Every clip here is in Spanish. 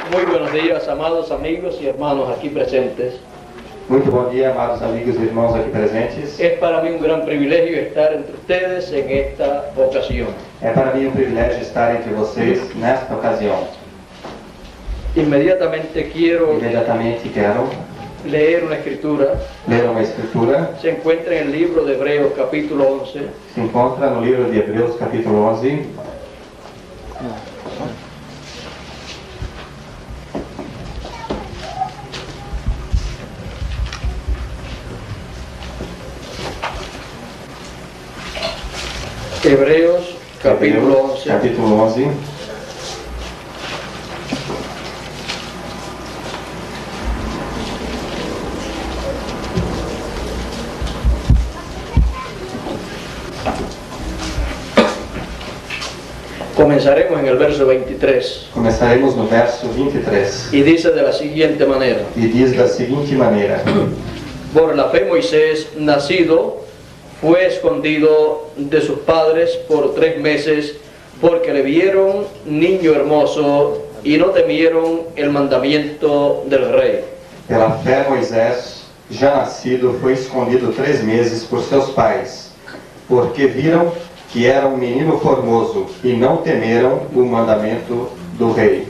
Muy buenos días, amados amigos y hermanos aquí presentes. Muito bom dia, amados amigos e irmãos aqui presentes. Es para mí un gran privilegio estar entre ustedes en esta ocasión. É para mim um privilégio estar entre vocês nesta ocasião. Inmediatamente quiero Imediatamente quero leer una escritura. ler uma escritura. Se encuentra en el libro de Hebreos capítulo 11. Se encontra no livro de Hebreus, capítulo 11. Hebreos capítulo Hebreus, 11. capítulo 11. Comenzaremos en el verso 23 Começaremos no verso 23. y dice de la siguiente manera: E diz da seguinte maneira: Por la fe Moisés, nacido, fue escondido de sus padres por 3 meses, porque le vieron niño hermoso y no temieron el mandamiento del rey. Pela fé, Moisés, já nascido, foi escondido 3 meses por seus pais, porque viram que era um menino formoso e não temeram o mandamento do rei.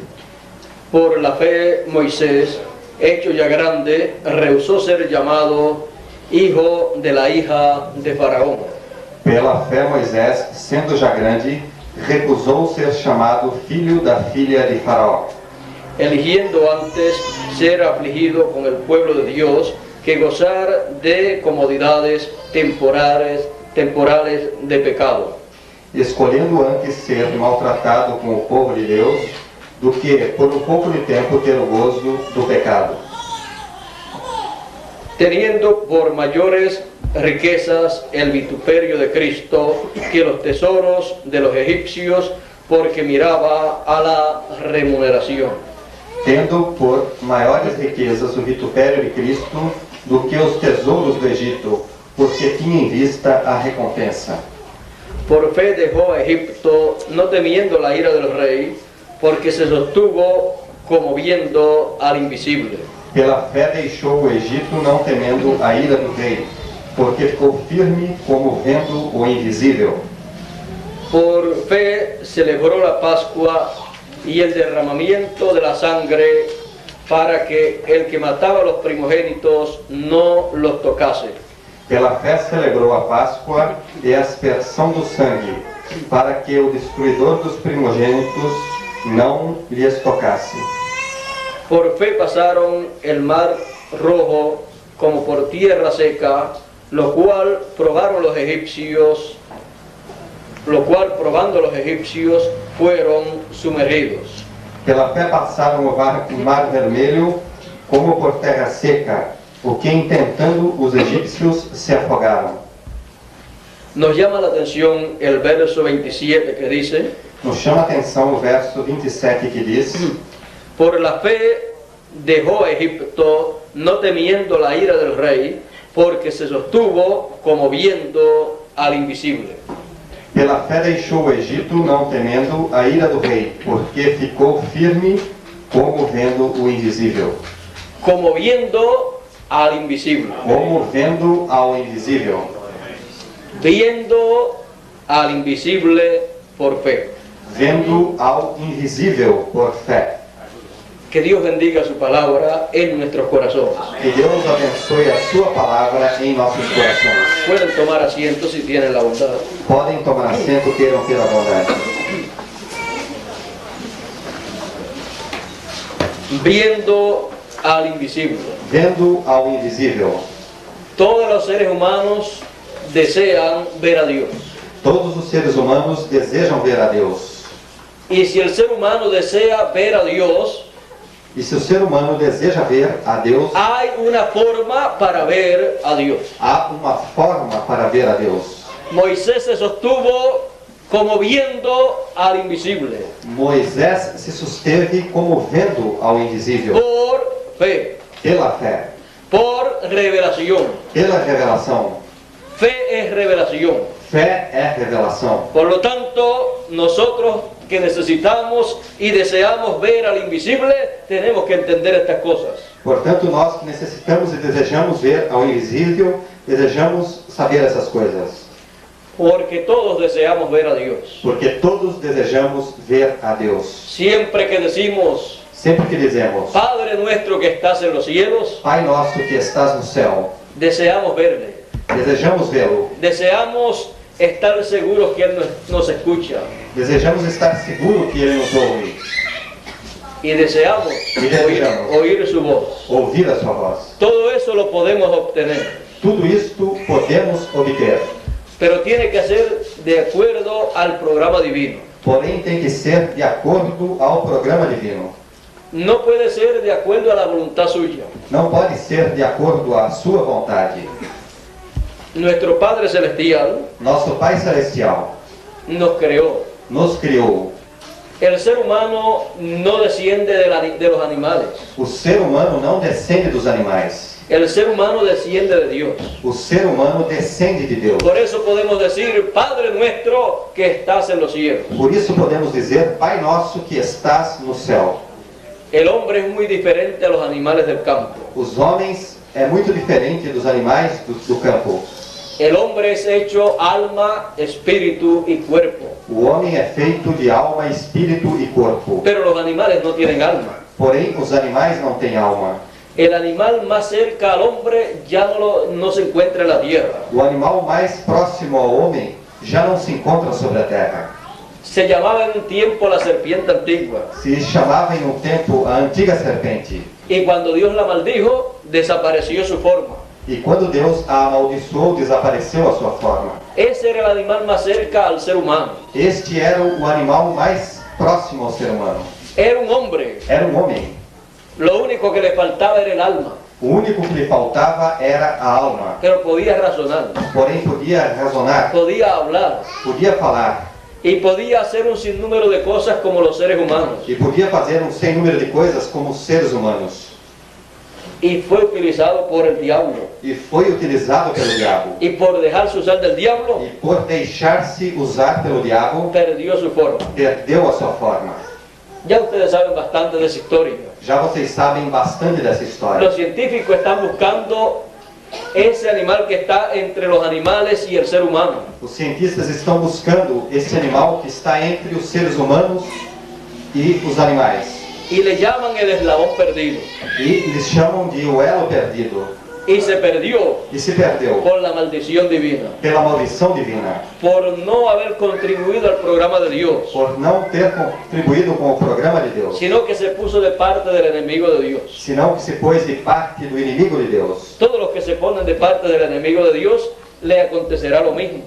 Por la fe Moisés, hecho ya grande, rehusó ser llamado hijo de la hija de Faraón, Pela fé, Moisés, sendo já grande, recusou ser chamado filho da filha de Faraó, eligiendo antes ser afligido con el pueblo de Dios que gozar de comodidades temporales de pecado. escolhendo antes ser maltratado com o povo de Deus, do que por um pouco de tempo ter o gozo do pecado, Teniendo por mayores riquezas el vituperio de Cristo que los tesoros de los egipcios, porque miraba a la remuneración. tendo por maiores riquezas o vitupério de Cristo do que os tesouros do Egito, porque tinha em vista a recompensa. Por fe dejó a Egipto, no temiendo la ira del rey, porque se sostuvo como viendo al invisible. Pela fé deixou o Egito, não temendo a ira do rei, porque ficou firme como vendo o invisível. Por fe celebró la Pascua y el derramamiento de la sangre, para que el que mataba a los primogénitos no los tocase. Pela fé celebrou a Páscoa e a aspersão do sangue, para que o destruidor dos primogênitos não lhes tocasse. Por fe pasaron el mar rojo como por tierra seca, lo cual probando los egipcios fueron sumergidos. Pela fé passaram o mar vermelho como por terra seca, o que intentando os egípcios se afogaram. Nos llama la atención el verso 27 que dice: Nos chama a atenção o verso 27 que diz: Por la fe dejó a Egipto, no temiendo la ira del rey, porque se sostuvo como viendo al invisible. Pela fé deixou o Egito, não temendo a ira do rei, porque ficou firme como vendo o invisível. Como viendo al invisible. Como vendo ao invisível. Viendo al invisible por fe. Vendo ao invisível por fé. Que Dios bendiga su palabra en nuestros corazones. Que Deus abençoe a sua palavra em nossos corações. Pueden tomar asiento si tienen la bondad. Podem tomar assento, queiram ter a bondade. Viendo al invisible. Vendo ao invisível. Todos los seres humanos desean ver a Dios. Todos os seres humanos desejam ver a Deus. Y si el ser humano desea ver a Dios, E se o ser humano deseja ver a Deus, hay una forma para ver a Dios. há uma forma para ver a Deus. Moisés se sostuvo como viendo al invisible. Moisés se susteve como vendo ao invisível. Por fe, Pela fé. por revelación. Pela revelação. Fe es revelación. Fé é revelação. Por lo tanto, nosotros que necesitamos y deseamos ver al invisible, tenemos que entender estas cosas. Portanto, nós que necessitamos e desejamos ver ao invisível, desejamos saber essas coisas. Porque todos deseamos ver a Dios. Porque todos desejamos ver a Deus. Siempre que decimos, Sempre que dizemos, Padre nuestro que estás en los cielos, Pai nosso que estás no céu, deseamos verle. desejamos vê-lo. Deseamos estar seguros que Él nos escucha. Desejamos estar seguros que Ele nos ouve, Y deseamos oír su voz. ouvir a sua voz. Todo eso lo podemos obtener. Tudo isto podemos obter, Pero tiene que ser de acuerdo al programa divino. porém tem que ser de acordo ao programa divino. No puede ser de acuerdo a la voluntad suya. Não pode ser de acordo à sua vontade. Nuestro Padre Celestial Nosso Pai Celestial nos creó. nos criou. El ser humano no desciende de los animales. O ser humano não descende dos animais. El ser humano desciende de Dios. O ser humano descende de Deus. Por eso podemos decir, Padre nuestro que estás en los cielos. Por isso podemos dizer, Pai nosso que estás no céu. El hombre es muy diferente a los animales del campo. Os homens é muito diferente dos animais do campo. El hombre es hecho alma, espíritu y cuerpo. O homem é feito de alma, espírito e corpo. Pero los animales no tienen alma. Porém, os animais não têm alma. El animal más cerca al hombre ya no se encuentra en la tierra. O animal mais próximo ao homem já não se encontra sobre a terra. Se llamaba en un tiempo la serpiente antigua. Se chamava em tempo a antiga serpente. Y cuando Dios la maldijo, desapareció su forma. E quando Deus a amaldiçoou, desapareceu a sua forma. Ese era el animal más cerca al ser humano. Este era o animal mais próximo ao ser humano. Era un hombre. Era um homem. Lo único que le faltaba era el alma. O único que lhe faltava era a alma. Pero podía razonar, Porém, podia razonar, podía hablar podia falar y podía hacer un sinnúmero de cosas como los seres humanos. e podia fazer sem número de coisas como os seres humanos. Y fue utilizado por el diablo. E foi utilizado pelo diabo. Y por dejarse usar del diablo, E por deixar-se usar pelo diabo, perdió su forma. perdeu a sua forma. Ya ustedes saben bastante de esa historia. Já vocês sabem bastante dessa história. Los científicos están buscando ese animal que está entre los animales y el ser humano. Os cientistas estão buscando esse animal que está entre os seres humanos e os animais. Y le llaman el eslabón perdido. E eles chamam de o elo perdido. Y se perdió E se perdeu por la maldición divina. pela maldição divina. Por no haber contribuido al programa de Dios. Por não ter contribuído com o programa de Deus. Sino que se puso de parte del enemigo de Dios. Senão que se pôs de parte do inimigo de Deus. Todos los que se ponen de parte del enemigo de Dios, le acontecerá lo mismo.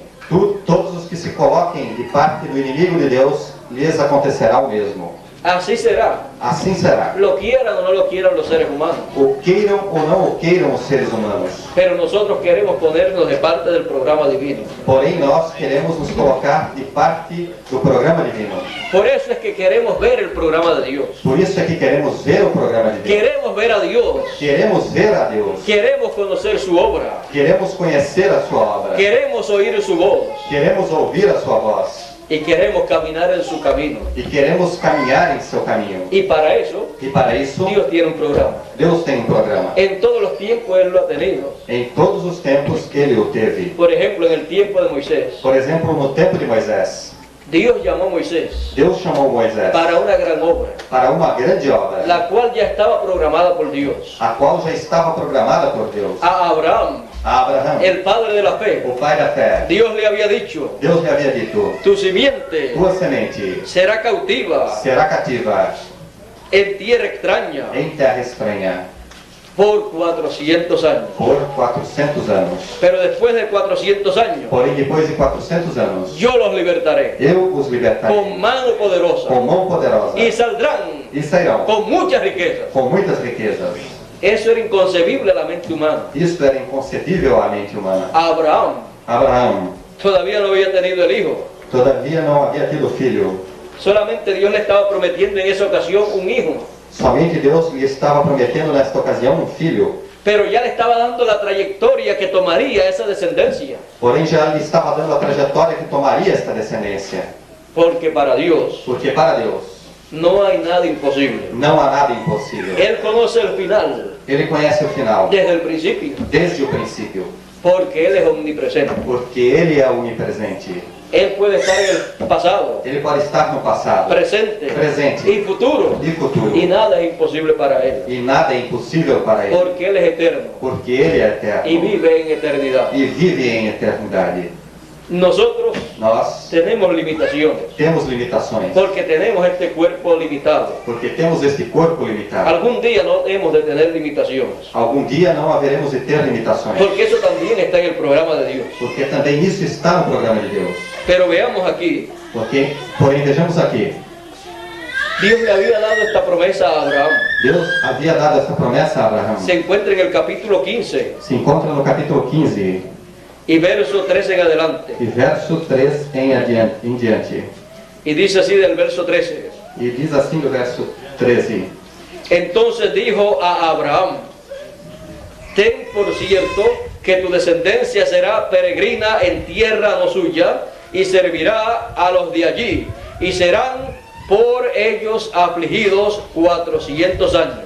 Todos os que se coloquem de parte do inimigo de Deus, lhes acontecerá o mesmo. Así será. Assim será. Lo quieran o no lo quieran los seres humanos. O queiram ou não o queiram os seres humanos. Pero nosotros queremos ponernos de parte del programa divino. Porém, nós queremos nos colocar de parte do programa divino. Por eso es que queremos ver el programa de Dios. Por isso é que queremos ver o programa de Deus. Queremos ver a Dios. Queremos ver a Deus. Queremos conocer su obra. Queremos conhecer a sua obra. Queremos oír su voz. Queremos ouvir a sua voz. Y queremos caminar en su camino. E queremos caminhar em seu caminho. Y para eso, E para isso, Dios tiene un programa. Deus tem um programa. En todos los tiempos Él lo ha tenido. Em todos os tempos, Ele o teve. Por ejemplo, en el tiempo de Moisés. Por exemplo, no tempo de Moisés, Dios llamó a Moisés Deus chamou Moisés para una gran obra, para uma grande obra, la cual ya estaba programada por Dios. a qual já estava programada por Deus. A Abraham, A Abraão, el padre de la fe, o pai da fé, Dios le había dicho, Deus lhe havia dito: tu simiente tua semente será cautiva será cativa en tierra extraña em terra estranha por 400 años. por 400 anos. Pero después de 400 años, Porém, depois de 400 anos, yo los libertaré eu os libertarei con mano poderosa com mão poderosa y saldrán e sairão con muchas riquezas. com muitas riquezas. Eso era inconcebible a la mente humana. Isto era inconcebível à mente humana. Abraham Abraão todavía no había tenido el hijo. todavia não havia tido filho. Solamente Dios le estaba prometiendo en esa ocasión un hijo. Somente Deus lhe estava prometendo nesta ocasião um filho. Pero ya le estaba dando la trayectoria que tomaría esa descendencia. Porém, já lhe estava dando a trajetória que tomaria esta descendência. Porque para Dios Porque para Deus no hay nada imposible. não há nada impossível. Él conoce el final Ele conhece o final desde el principio, desde o princípio, porque Él es omnipresente. porque Ele é onipresente. Él puede estar en el pasado, Ele pode estar no passado, presente presente y futuro, e futuro. y nada es imposible para Él, E nada é impossível para Ele, porque Él es eterno porque Ele é y eterno vive en eternidad. e vive em eternidade. Nosotros Nós tenemos limitaciones, temos limitações, porque tenemos este cuerpo limitado. porque temos este corpo limitado. Algún día no hemos de tener limitaciones, Algum dia não haveremos de ter limitações, porque eso también está en el programa de Dios. porque também isso está no programa de Deus. Pero veamos aquí, Porque, porém, vejamos aqui, Dios le había dado esta promesa a Abraham. Deus havia dado essa promessa a Abraão. Se encuentra en el capítulo 15 Se encontra no capítulo 15 y verso 13 en adelante. e verso 3 em diante. Y dice así del verso 13. E diz assim no verso 13: Entonces dijo a Abraham: ten por cierto que tu descendencia será peregrina en tierra no suya y servirá a los de allí y serán por ellos afligidos 400 años.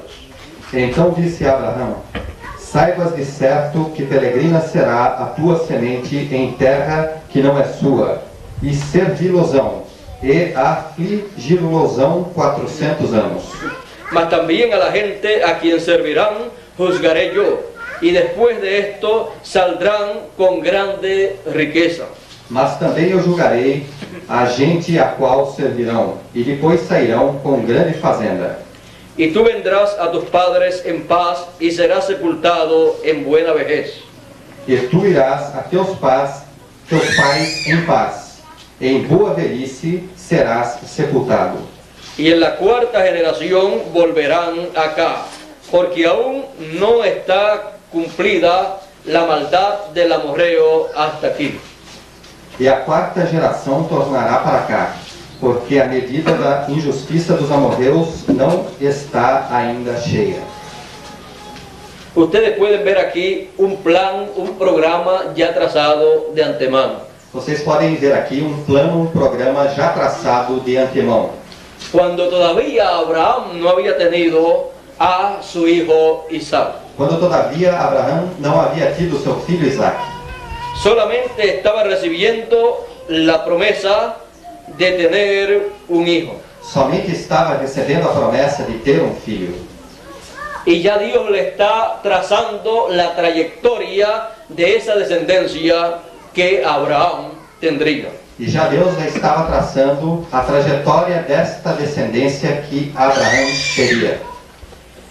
Então disse a Abraão: saibas de certo que peregrina será a tua semente em terra que não é sua, e servi-losão, e afligi-losão 400 anos. Mas también a la gente a quien servirán juzgaré yo, y después de esto saldrán con grande riqueza. Mas também eu julgarei a gente a qual servirão, e depois sairão com grande fazenda. Y tú vendrás a tus padres en paz y serás sepultado en buena vejez. E tu irás a teus pais em paz, e em boa velhice serás sepultado. Y en la cuarta generación volverán acá, porque aún no está cumplida la maldad del amorreo hasta aquí. E a quarta geração tornará para cá, porque a medida da injustiça dos amorreus não está ainda cheia. Ustedes pueden ver aquí un plan, un programa ya trazado de antemano. Vocês podem ver aqui um plano, um programa já traçado de antemão. Cuando todavía Abraham no había tenido a su hijo Isaac. Quando todavia Abraão não havia tido seu filho Isaque, Solamente estaba recibiendo la promesa de tener un hijo. somente estava recebendo a promessa de ter um filho. Y ya Dios le está trazando la trayectoria de esa descendencia que Abraham tendría. E já Deus já estava traçando a trajetória desta descendência que Abraão teria.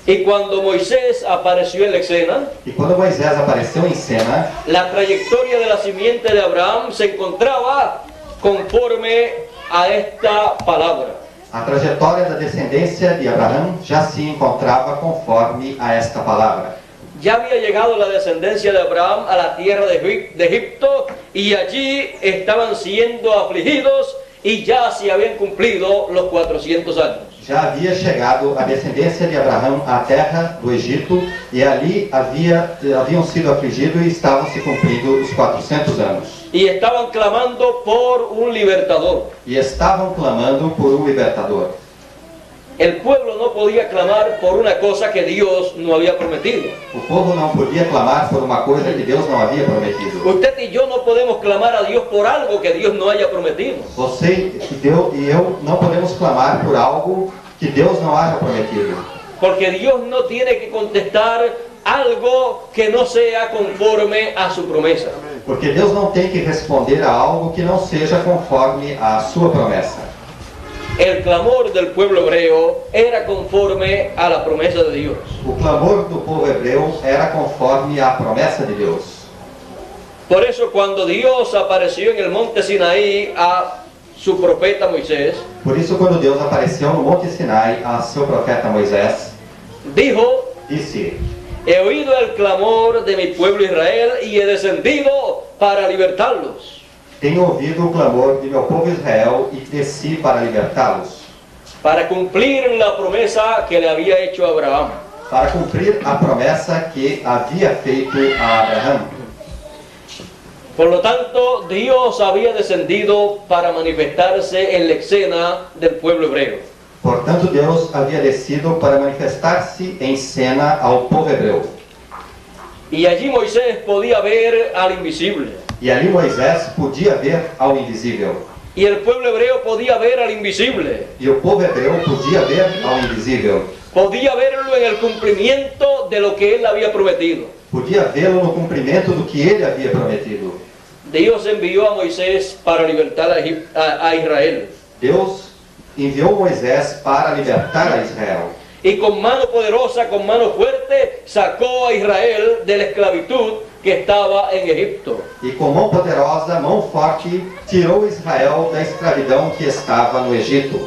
Y cuando Moisés apareció en la escena, E quando Moisés apareceu em cena, la trayectoria de la simiente de Abraham se encontraba conforme a esta palabra. a trajetória da descendência de Abraão já se encontrava conforme a esta palavra. Ya había llegado la descendencia de Abraham a la tierra de Egipto y allí estaban siendo afligidos y ya se habían cumplido los 400 años. Já havia chegado a descendência de Abraão à terra do Egito e ali haviam sido afligidos e estavam se cumprindo os 400 anos. Y estaban clamando por un libertador. E estavam clamando por um libertador. El pueblo no podía clamar por una cosa que Dios no había prometido. O povo não podia clamar por uma coisa que Deus não havia prometido. Usted y yo no podemos clamar a Dios por algo que Dios no haya prometido. Você e eu não podemos clamar por algo que Deus não haja prometido. Porque Dios no tiene que contestar algo que no sea conforme a su promesa. Porque Deus não tem que responder a algo que não seja conforme a sua promessa. El clamor del pueblo hebreo era conforme a la promesa de Dios. O clamor do povo hebreu era conforme à promessa de Deus. Por eso cuando Dios apareció en el monte Sinaí a su profeta Moisés, Por isso, quando Deus apareceu no Monte Sinai a seu profeta Moisés, dijo: disse: he oído el clamor de mi pueblo Israel y he descendido para libertarlos. Tenho ouvido o clamor de meu povo Israel e desci para libertá-los, Para cumplir la promesa que le había hecho a Abraham. para cumprir a promessa que havia feito a Abraão. Por lo tanto, Dios había descendido para manifestarse en la escena del pueblo hebreo. Portanto, Deus havia descido para manifestar-se em cena ao povo hebreu. Y allí Moisés podía ver al invisible. E ali Moisés podia ver ao invisível. Y el pueblo hebreo podía ver al invisible. E o povo hebreu podia ver ao invisível. Podía verlo en el cumplimiento de lo que él había prometido. Podia vê-lo no cumprimento do que ele havia prometido. Dios envió a Moisés para libertar a Israel. Deus enviou Moisés para libertar a Israel. Y con mano poderosa, con mano fuerte, sacó a Israel de la esclavitud que estaba en Egipto. E com mão poderosa, mão forte, tirou Israel da escravidão que estava no Egito.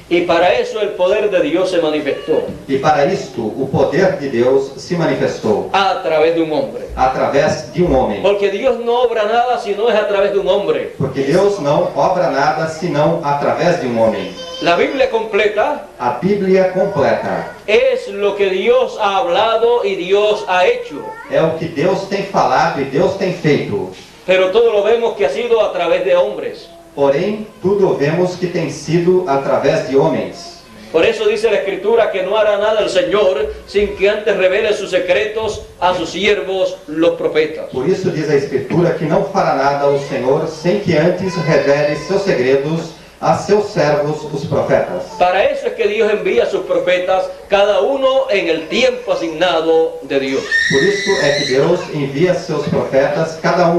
Y para eso el poder de Dios se manifestó E para isto, o poder de Deus se manifestou a través de un hombre. através de um homem. Porque Dios no obra nada si no es a través de un hombre. Porque Deus não obra nada senão através de um homem. La Biblia completa A Bíblia completa es lo que Dios ha hablado y Dios ha hecho. é o que Deus tem falado e Deus tem feito. Pero todo lo vemos que ha sido a través de hombres. Porém, tudo vemos que tem sido através de homens. Por eso dice la Escritura que no hará nada el Señor sin que antes revele sus secretos a sus siervos, los profetas. Por isso diz a Escritura que não fará nada o Senhor sem que antes revele seus segredos a seus servos, os profetas. Para eso es que Dios envía a sus profetas, cada uno en el tiempo asignado de Dios. Por isso é que Deus envia seus profetas, cada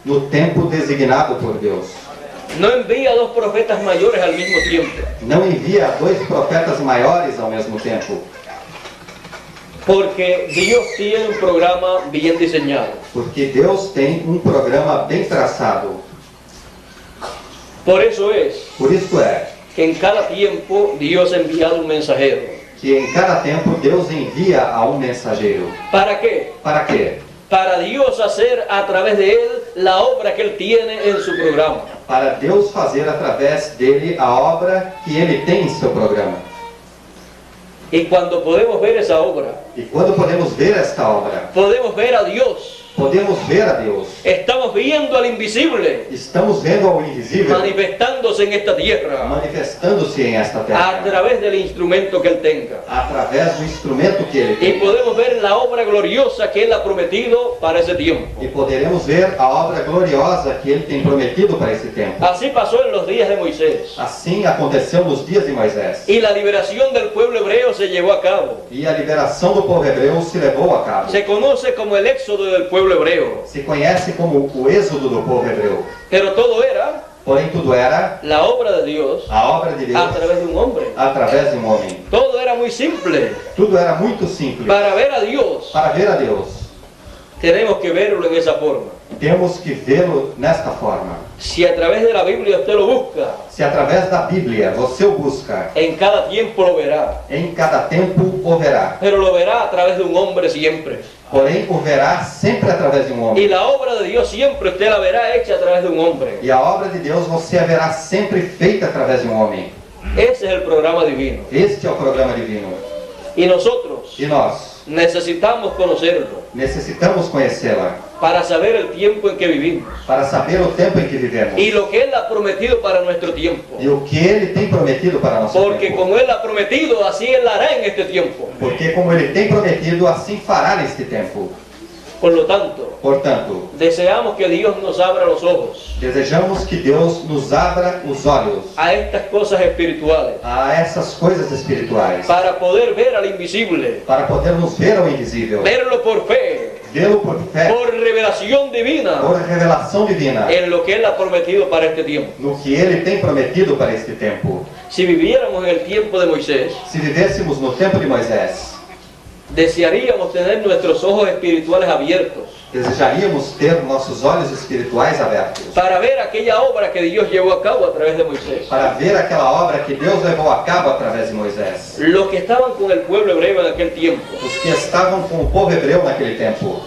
no tempo designado por Deus. No envía a dos profetas mayores al mismo tiempo, Não envia dois profetas maiores ao mesmo tempo, porque Dios tiene un programa bien diseñado. porque Deus tem programa bem traçado. Por eso es Por isso é que en cada tiempo Dios ha enviado un mensajero. que em cada tempo Deus envia a mensageiro. ¿Para qué? Para quê? Para Dios hacer a través de él la obra que él tiene en su programa. Para Deus fazer através dele a obra que ele tem em seu programa. Y cuando podemos ver esa obra, E quando podemos ver esta obra, podemos ver a Dios. podemos ver a Deus. Estamos viendo al invisible Estamos vendo ao invisível manifestándose en esta tierra manifestando-se em esta a terra, través del instrumento que él tenga. através do instrumento que ele Y tem. podemos ver la obra gloriosa que él ha prometido para ese tiempo. E poderemos ver a obra gloriosa que ele tem prometido para esse tempo. Así pasó en los días de Moisés. Assim aconteceu nos dias de Moisés. Y la liberación del pueblo hebreo se llevó a cabo. E a liberação do povo hebreu se levou a cabo. Se conoce como el éxodo del pueblo hebreo. Se conhece como o êxodo do povo hebreu. Pero todo era Porém, tudo era la obra de Dios a obra de Deus a través de un hombre. através de um homem. Todo era muy simple. Tudo era muito simples. Para ver a Dios, Para ver a Deus, tenemos que verlo en esa forma. temos que vê-lo nesta forma. Si a través de la Biblia usted lo busca, Se através da Bíblia você o busca, en cada tiempo lo verá. em cada tempo o verá. Pero lo verá a través de un hombre siempre. Porém, o verá sempre através de um Y homem. la obra de Dios siempre usted la verá hecha a través de un hombre. E a obra de Deus você a verá sempre feita através de um homem. Ese es el programa divino. Este é o programa divino. Y nosotros E nós necesitamos conocerlo necessitamos conhecê-la para saber el tiempo en que vivimos para saber o tempo em que vivemos y lo que Él ha prometido para nuestro tiempo. e o que Ele tem prometido para nosso Porque tempo. como Él ha prometido, así Él hará en este tiempo. Porque como Ele tem prometido, assim fará neste tempo. Por lo tanto, Portanto, deseamos que Dios nos abra los ojos desejamos que Deus nos abra os olhos a estas cosas espirituales a essas coisas espirituais, para poder ver al invisible, para podermos ver o invisível, verlo por fe, vê-lo por fé, por revelación divina por revelação divina, en lo que Él ha prometido para este tiempo. no que Ele tem prometido para este tempo. Si viviéramos en el tiempo de Moisés, Se vivêssemos no tempo de Moisés, desearíamos tener nuestros ojos espirituales abiertos desejaríamos ter nossos olhos espirituais abertos para ver aquella obra que Dios llevó a cabo a través de Moisés. para ver aquela obra que Deus levou a cabo através de Moisés. Los que estaban con el pueblo hebreo en aquel tiempo, Os que estavam com o povo hebreu naquele tempo,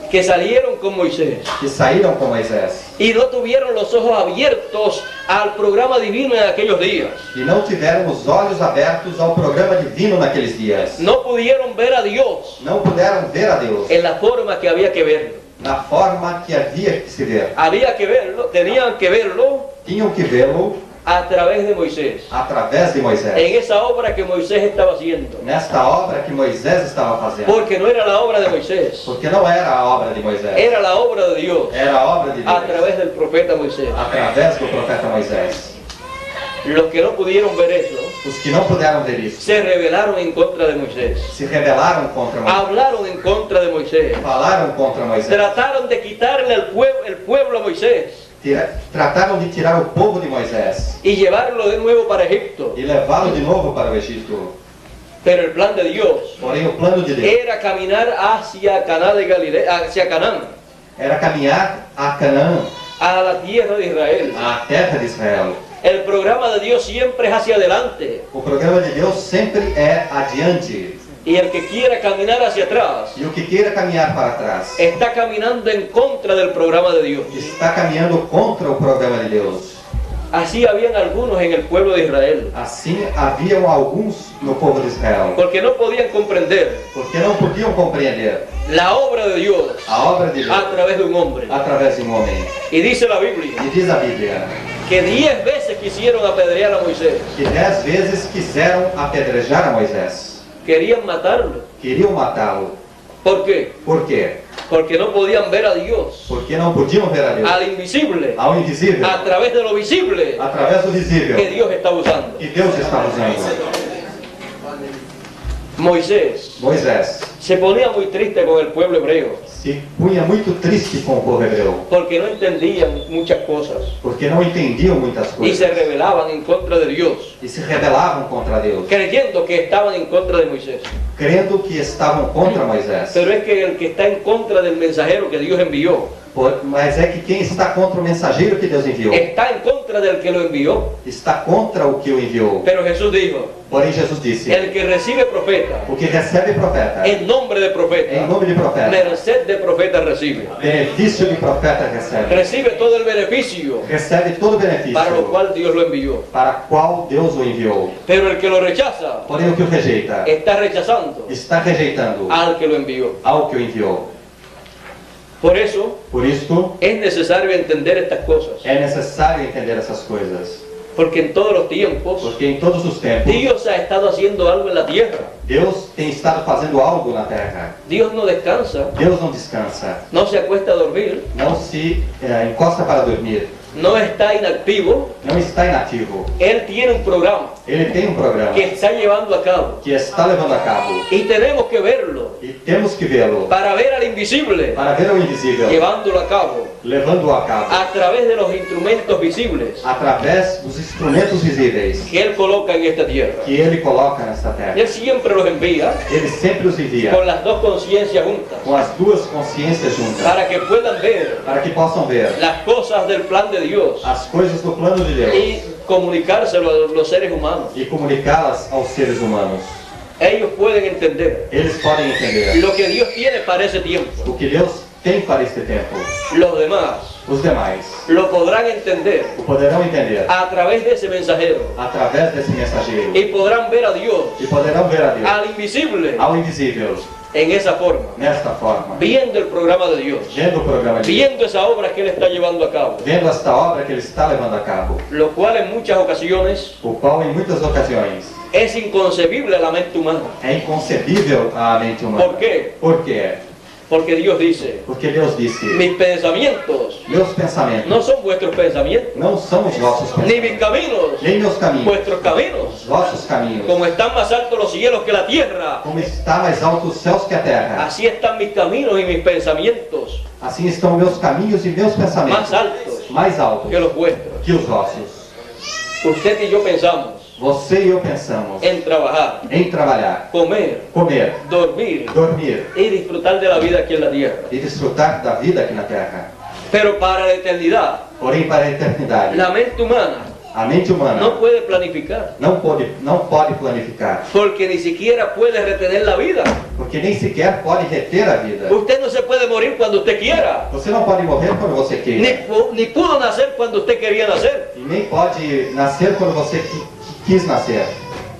que salieron con Moisés que saíram com Moisés y no tuvieron los ojos abiertos al programa divino en aquellos días, e não tiveram os olhos abertos ao programa divino naqueles dias, no pudieron ver a Dios não puderam ver a Deus en la forma que había que verlo. na forma que havia que se ver. Había que verlo, tenían que verlo Tinham que vê-lo a través de Moisés. através de Moisés. En esa obra que Moisés estaba haciendo. Nesta obra que Moisés estava fazendo. Porque no era la obra de Moisés, Porque não era a obra de Moisés. era la obra de Dios Era a obra de a Deus. través del profeta Moisés. Através do profeta Moisés. Los que no pudieron ver eso Os que não puderam ver isso se rebelaron en contra de Moisés. se rebelaram contra Moisés. Hablaron en contra de Moisés. Falaram contra Moisés. Trataron de quitarle el pueblo a Moisés Trataram de tirar o povo de Moisés y llevarlo de nuevo para Egipto. e levá-lo de novo para o Egito. Pero el plan de Dios Porém, o plano de Deus era caminar hacia Caná de Galilea, hacia Canaán, era caminhar a Canaã, a la tierra de Israel. a terra de Israel. El programa de Dios siempre es hacia adelante. O programa de Deus sempre é adiante. Y el que quiera caminar hacia atrás E o que queira caminhar para trás está caminando en contra del programa de Dios. está caminhando contra o programa de Deus. Así habían algunos en el pueblo de Israel, Assim, haviam alguns no povo de Israel, porque no podían comprender porque não podiam compreender la obra de Dios a obra de Deus a través de un hombre. através de um homem. Y dice la Biblia E diz a Bíblia que 10 veces quisieron apedrear a Moisés, que 10 vezes quiseram apedrejar a Moisés. querían matarlo. Queriam matá-lo. ¿Por qué? Por quê? Porque no podían ver a Dios, Porque não podiam ver a Deus. al invisible, Ao invisível, a través de lo visible através do visível, que Dios está usando. que Deus está usando. Moisés Moisés se ponía muy triste con el pueblo hebreo, se punha muito triste com o povo hebreu, porque no entendían muchas cosas porque não entendiam muitas y se coisas rebelaban en contra de Dios, e se rebelavam contra Deus, creyendo que estaban en contra de Moisés. crendo que estavam contra Moisés. Pero es que el que está en contra del mensajero que Dios envió, Mas é que quem está contra o mensageiro que Deus enviou, está en contra del que lo envió. está contra o que o enviou. Pero Jesús dijo, Porém, Jesus disse: el que recibe profeta, o que recebe profeta, en nombre de em profeta, nome de profeta, merced de profeta recibe. benefício de profeta recebe. Recibe todo el beneficio Recebe todo benefício para lo cual Dios lo envió. para qual Deus o enviou. Pero el que lo rechaza, Porém, o que o rejeita, está rechazando está rejeitando al que lo envió. ao que o enviou. Por eso Por isto, es necesario entender estas cosas, é necessário entender essas coisas. porque en todos los tiempos Porque em todos os tempos, Dios ha estado haciendo algo en la tierra. Deus tem estado fazendo algo na terra. Dios no descansa, Deus não descansa, no se acuesta a dormir, não se encosta para dormir, no está inactivo. não está inativo. Él tiene un programa Ele tem um programa que está llevando a cabo que está levando a cabo y tenemos que verlo e temos que vê-lo para ver al invisible para ver o invisível llevándolo a cabo levando-o a cabo a través de los instrumentos visibles através dos instrumentos visíveis que Él coloca en esta tierra. que Ele coloca nesta terra. Él siempre los envía Ele sempre os envia con las dos conciencias juntas com as duas consciências juntas para que puedan ver para que possam ver las cosas del plan de Dios as coisas do plano de Deus y comunicárselo a los seres humanos. e comunicá-las aos seres humanos. Ellos pueden entender Eles podem entender lo que Dios tiene para ese tiempo. o que Deus tem para este tempo. Los demás Os demais lo podrán entender o poderão entender a través de ese mensajero através desse mensageiro y podrán ver a Dios, e poderão ver a Deus, al invisible, ao invisível, en esa forma, nesta forma, viendo el programa de Dios, vendo o programa de Deus, viendo esa obra que Él está llevando a cabo, vendo esta obra que Ele está levando a cabo, lo cual en muchas ocasiones o qual em muitas ocasiões es inconcebible a la mente humana. é inconcebível à mente humana. ¿Por qué? Por quê? Porque Dios dice, Porque Deus disse: mis pensamientos meus pensamentos no son vuestros pensamientos, não são os vossos ni mis pensamentos, caminos nem meus caminhos, vuestros caminos. os vossos caminhos. Como están más altos los cielos que la tierra, Como está mais alto os céus que a terra, así están mis caminos y mis pensamientos assim estão meus caminhos e meus pensamentos más altos mais altos que los vuestros. que os vossos. Usted y yo pensamos Você e eu pensamos en trabajar, em trabalhar, comer, comer, dormir dormir y disfrutar de la vida aquí en la tierra. e desfrutar da vida aqui na terra. Pero para la eternidad, Porém, para a eternidade, la mente humana a mente humana no puede planificar, não pode planificar, porque ni siquiera puede retener la vida. porque nem sequer pode reter a vida. Usted no se puede morir cuando usted quiera, Você não pode morrer quando você queira, ni pudo nacer cuando usted quería nacer. e nem pode nascer quando você quis nascer.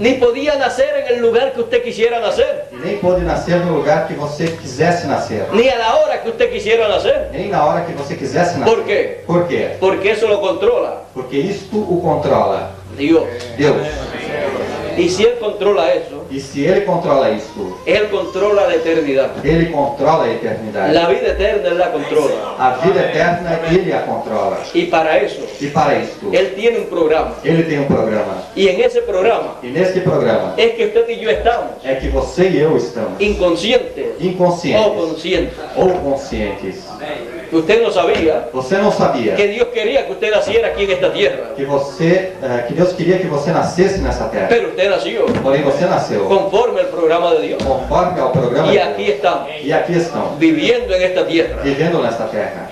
Ni podía nacer en el lugar que usted quisiera nacer. E nem pôde nascer no lugar que você quisesse nascer. Ni a la hora que usted quisiera nacer. Nem na hora que você quisesse nascer. ¿Por qué? Por quê? Porque eso lo controla Porque isto o controla Dios. Deus. Y si Él controla eso, E se Ele controla isto, Él controla la eternidad. Ele controla a eternidade. La vida eterna Él la controla. A vida eterna, Ele a controla. Y para eso, E para isto, Él tiene un programa. Ele tem um programa. Y en ese programa E neste programa es que usted y yo estamos é que você e eu estamos inconscientes o inconscientes conscientes. ou conscientes. Usted no sabía Você não sabia que Dios quería que usted naciera aquí en esta tierra. que Deus queria que você nascesse nessa terra. Pero usted nació Porém você nasceu conforme al programa de Dios. conforme ao programa Y de aquí Deus. estamos, E aqui estão, viviendo en esta tierra, vivendo nesta terra,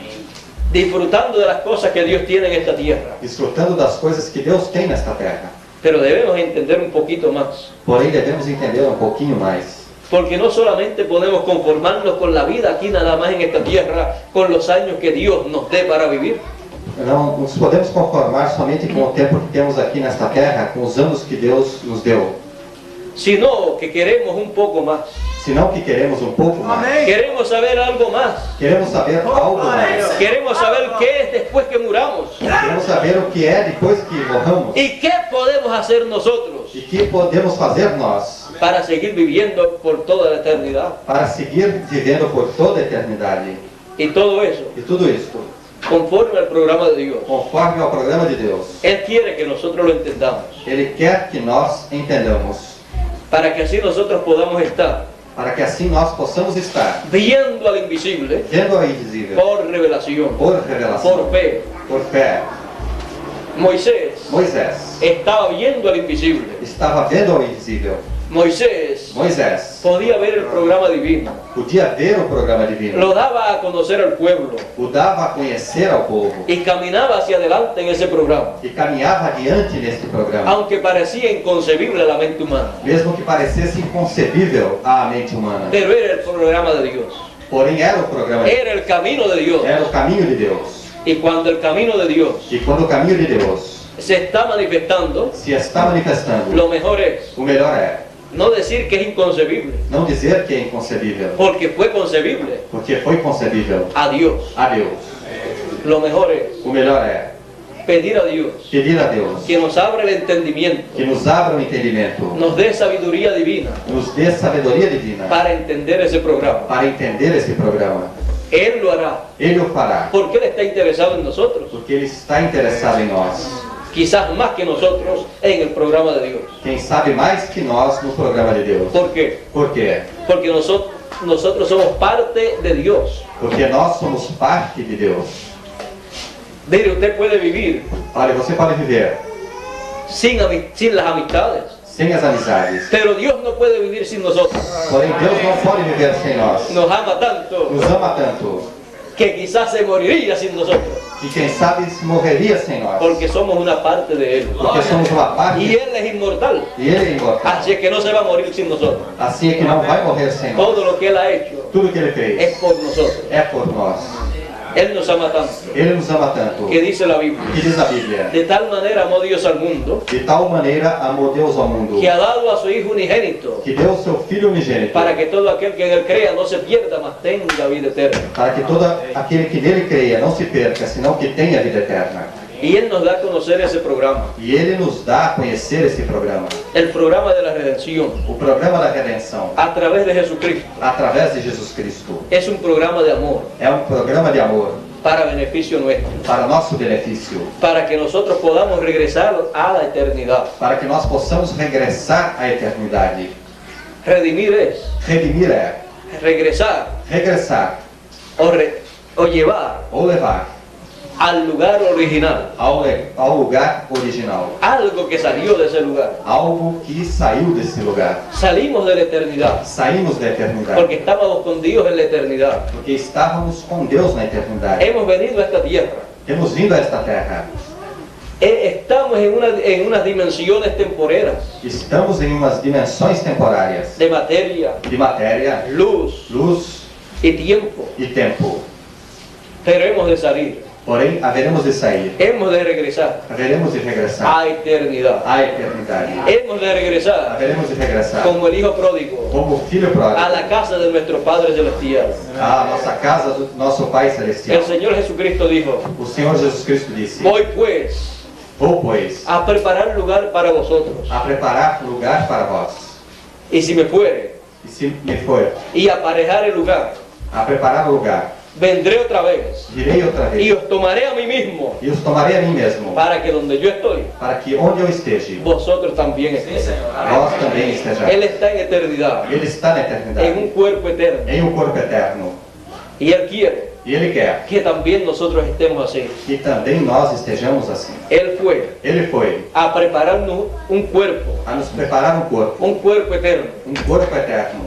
disfrutando de las cosas que Dios tiene en esta tierra. desfrutando das coisas que Deus tem nesta terra. Pero debemos entender un poquito más. Porém devemos entender um pouquinho mais. Porque no solamente podemos conformarnos con la vida aquí nada más en esta tierra, con los años que Dios nos dé para vivir, Não nos podemos conformar somente com o tempo que temos aqui nesta terra, com os anos que Deus nos deu, sino que queremos un poco más. senão que queremos um pouco mais. Queremos saber algo más. Queremos saber algo mais. Queremos saber qué es después que muramos. Queremos saber o que é depois que morramos ¿Y qué podemos hacer nosotros e que podemos fazer nós para seguir viviendo por toda la eternidad? para seguir vivendo por toda a eternidade. Y todo eso, E tudo isto conforme al programa de Dios. conforme ao programa de Deus. Él quiere que nosotros lo entendamos, Ele quer que nós entendamos, para que así nosotros podamos estar para que assim nós possamos estar viendo al invisible vendo ao invisível por revelación, por revelação, por fe. por fé. Moisés Moisés estaba viendo al invisible. estava vendo ao invisível. Moisés Moisés podía ver el programa divino, podia ver o programa divino, lo daba a conocer al pueblo o dava a conhecer ao povo y caminaba hacia adelante en ese programa, e caminhava adiante neste programa, aunque parecía inconcebible a la mente humana. mesmo que parecesse inconcebível à mente humana. Pero era el programa de Dios, Porém era o programa de Deus, era el camino de Dios. era o caminho de Deus. Y cuando el camino de Dios E quando o caminho de Deus se está manifestando, se está manifestando, lo mejor es o melhor é no decir que es inconcebible, não dizer que é inconcebível, porque fue concebible porque foi concebível a Dios. a Deus. Lo mejor es O melhor é pedir a Dios pedir a Deus que nos abra el entendimiento, que nos abra o entendimento, nos dé sabiduría divina nos dê sabedoria divina para entender ese programa. para entender esse programa. Él lo hará, Ele o fará, porque Él está interesado en nosotros, porque Ele está interessado em nós. quizás más que nosotros en el programa de Dios. Quem sabe mais que nós no programa de Deus. ¿Por qué? Por quê? Porque nosotros somos parte de Dios. Porque nós somos parte de Deus. Mire, usted puede vivir Olha, você pode viver sin las amistades, sem as amizades, pero Dios no puede vivir sin nosotros. porém Deus não pode viver sem nós. Nos ama tanto Nos ama tanto que quizás se moriría sin nosotros, que quem sabe se morreria sem nós. porque somos una parte de Él. Porque somos uma parte Y Él es inmortal, e Ele é imortal. así es que no se va a morir sin nosotros. Assim é que não vai morrer sem nós. Todo lo que Él ha hecho Tudo que Ele fez es por nosotros. é por nós. Él nos ama tanto, Ele nos ama tanto. que dice la Biblia, Que diz a Bíblia? de tal manera amó Dios al mundo, De tal maneira amou Deus ao mundo, que ha dado a su Hijo unigénito, que deu o seu Filho unigênito, para que todo aquel que en Él crea no se pierda, mas tenga vida eterna. para que todo aquele que nele creia não se perca, senão que tenha vida eterna. Y Él nos da a conocer ese programa, E Ele nos dá a conhecer esse programa, el programa de la redención, o programa da redenção, a través de Jesucristo. através de Jesus Cristo. Es un programa de amor É um programa de amor para beneficio nuestro, para nosso benefício, para que nosotros podamos regresar a la eternidad. para que nós possamos regressar à eternidade. Redimir es Redimir é regresar regressar o llevar ou levar al lugar original, ao lugar original, algo que salió de ese lugar. algo que saiu desse lugar. Salimos de la eternidad Saímos da eternidade, porque estábamos con Dios en la eternidad. porque estávamos com Deus na eternidade. Hemos venido a esta tierra. Temos vindo a esta terra. Estamos en unas dimensiones temporeras Estamos em umas dimensões temporárias de materia, de matéria, luz luz y tiempo, e tempo. pero hemos de salir Porém, haveremos de sair, hemos de regresar haveremos de regressar a eternidad. à eternidade. Hemos de regresar Haveremos de regressar como el hijo pródigo como o filho a pródigo la casa de nuestro Padre Celestial. à nossa casa do nosso Pai Celestial. El Señor Jesucristo dijo, O Senhor Jesus Cristo disse: voy pues Vou, pois, a preparar lugar para vosotros. a preparar lugar para vós. Y si me fuere E se me for y aparejar el lugar, a preparar lugar, vendré otra vez virei outra y vez os tomaré a mí mismo, e os tomarei a mim mesmo, para que donde yo estoy, para que onde eu esteja, vosotros también estéis. nós também estejamos. Él está en eternidad, Ele está na en eternidade, un cuerpo eterno. em um corpo eterno. Y Él quiere E Ele quer que también nosotros estemos así. que também nós estejamos assim. Él fue Ele foi a prepararnos un cuerpo a nos preparar um corpo eterno, eterno,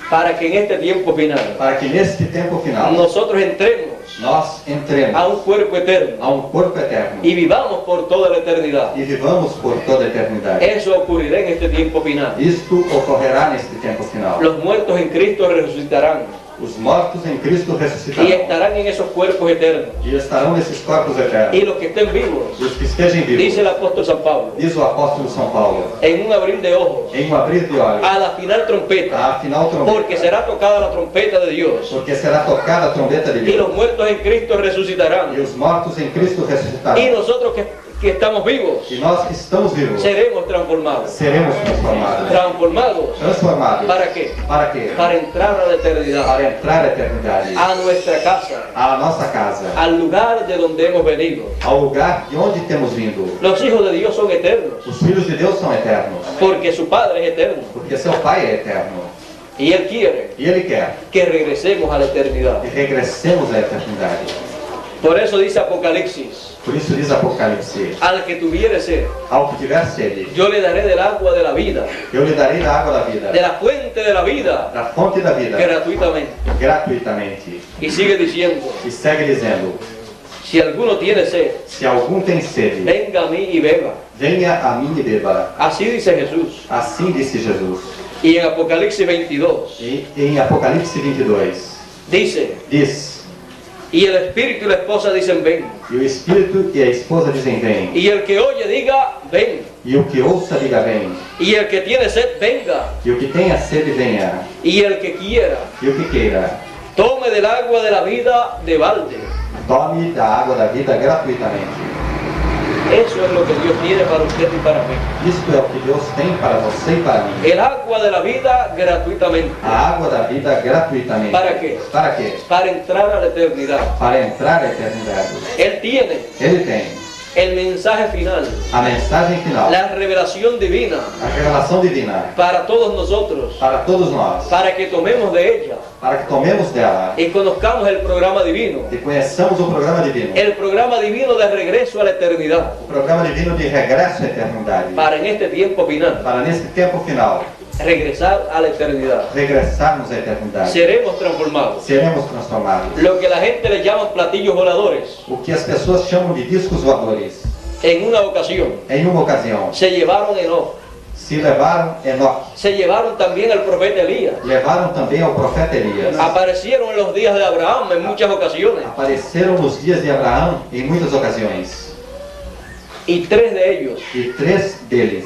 para que en este tiempo final para que neste tempo final nosotros entremos nós entremos a un cuerpo eterno a um corpo eterno y vivamos por toda la eternidad. e vivamos por toda a eternidade. Eso ocurrirá en este tiempo final. Isto ocorrerá neste tempo final. Los muertos en Cristo resucitarán Os mortos em Cristo y ressuscitarão estarán en esos cuerpos eternos. e estarão nesses corpos Y eternos. los que estén vivos, E os que estejam dice vivos, el apóstol San Pablo, diz o apóstolo São Paulo, en un abrir de ojos, em um abrir de olhos, a la final trompeta, a final porque trombeta, será tocada la trompeta de Dios, porque será tocada a trombeta de y los Deus, muertos en Cristo resucitarán, e os mortos em Cristo y ressuscitarão. nosotros que estamos vivos E nós que estamos vivos seremos transformados. seremos transformados. Transformados, Transformados. ¿para qué? Para quê? Para entrar a la eternidad, Para entrar à eternidade, a nuestra casa, à nossa casa, al lugar de donde hemos venido. ao lugar de onde temos vindo. Los hijos de Dios son eternos, Os filhos de Deus são eternos, porque su Padre es eterno, porque seu Pai é eterno. y Él quiere E Ele quer que regresemos a la eternidad. que regressemos à eternidade. Por eso dice Apocalipsis, Por isso diz Apocalipse: al que tuviere sed, ao que tiver sede, yo le daré del agua de la vida, eu lhe darei da água da vida, de la fuente de la vida, da fonte da vida, gratuitamente. gratuitamente. Y sigue diciendo, E segue dizendo: si alguno tiene sed, se algum tem sede, venga a mí y beba. venha a mim e beba. Así dice Jesús. Assim disse Jesus. Y en Apocalipsis 22 E em Apocalipse 22, dice, diz: y el Espíritu y la esposa dicen ven. E o Espírito e a esposa dizem: vem. Y el que oye diga ven. E o que ouça, diga: vem. Y el que tiene sed venga. E o que tenha sede, venha. Y el que quiera E o que queira, tome del agua de la vida de balde. tome da água da vida gratuitamente. Eso es lo que Dios tiene para usted y para mí. Isto é o que Deus tem para você e para mim. El agua de la vida gratuitamente. A água da vida gratuitamente. ¿Para quê? Para quê? Para entrar a la eternidad. Para entrar à eternidade. Él tiene Ele tem el mensaje final, a mensagem final, la revelación divina a revelação divina para todos nosotros, para todos nós, para que tomemos de ella para que tomemos dela y conozcamos el programa divino. e conheçamos o programa divino. El programa divino de regreso a la eternidad. O programa divino de regresso à eternidade. Para en este tiempo final, Para nesse tempo final, regresar a la eternidad. regressarmos à eternidade. Seremos transformados. Seremos transformados. Lo que la gente le llama platillos voladores. O que as pessoas chamam de discos voadores. En una ocasión Em uma ocasião, se llevaron Enoch, se levaram Enoque, se llevaron también al profeta Elías. levaram também ao profeta Elias. Aparecieron en los días de Abraham en muchas ocasiones. Apareceram nos dias de Abraão em muitas ocasiões. Y tres de ellos E 3 deles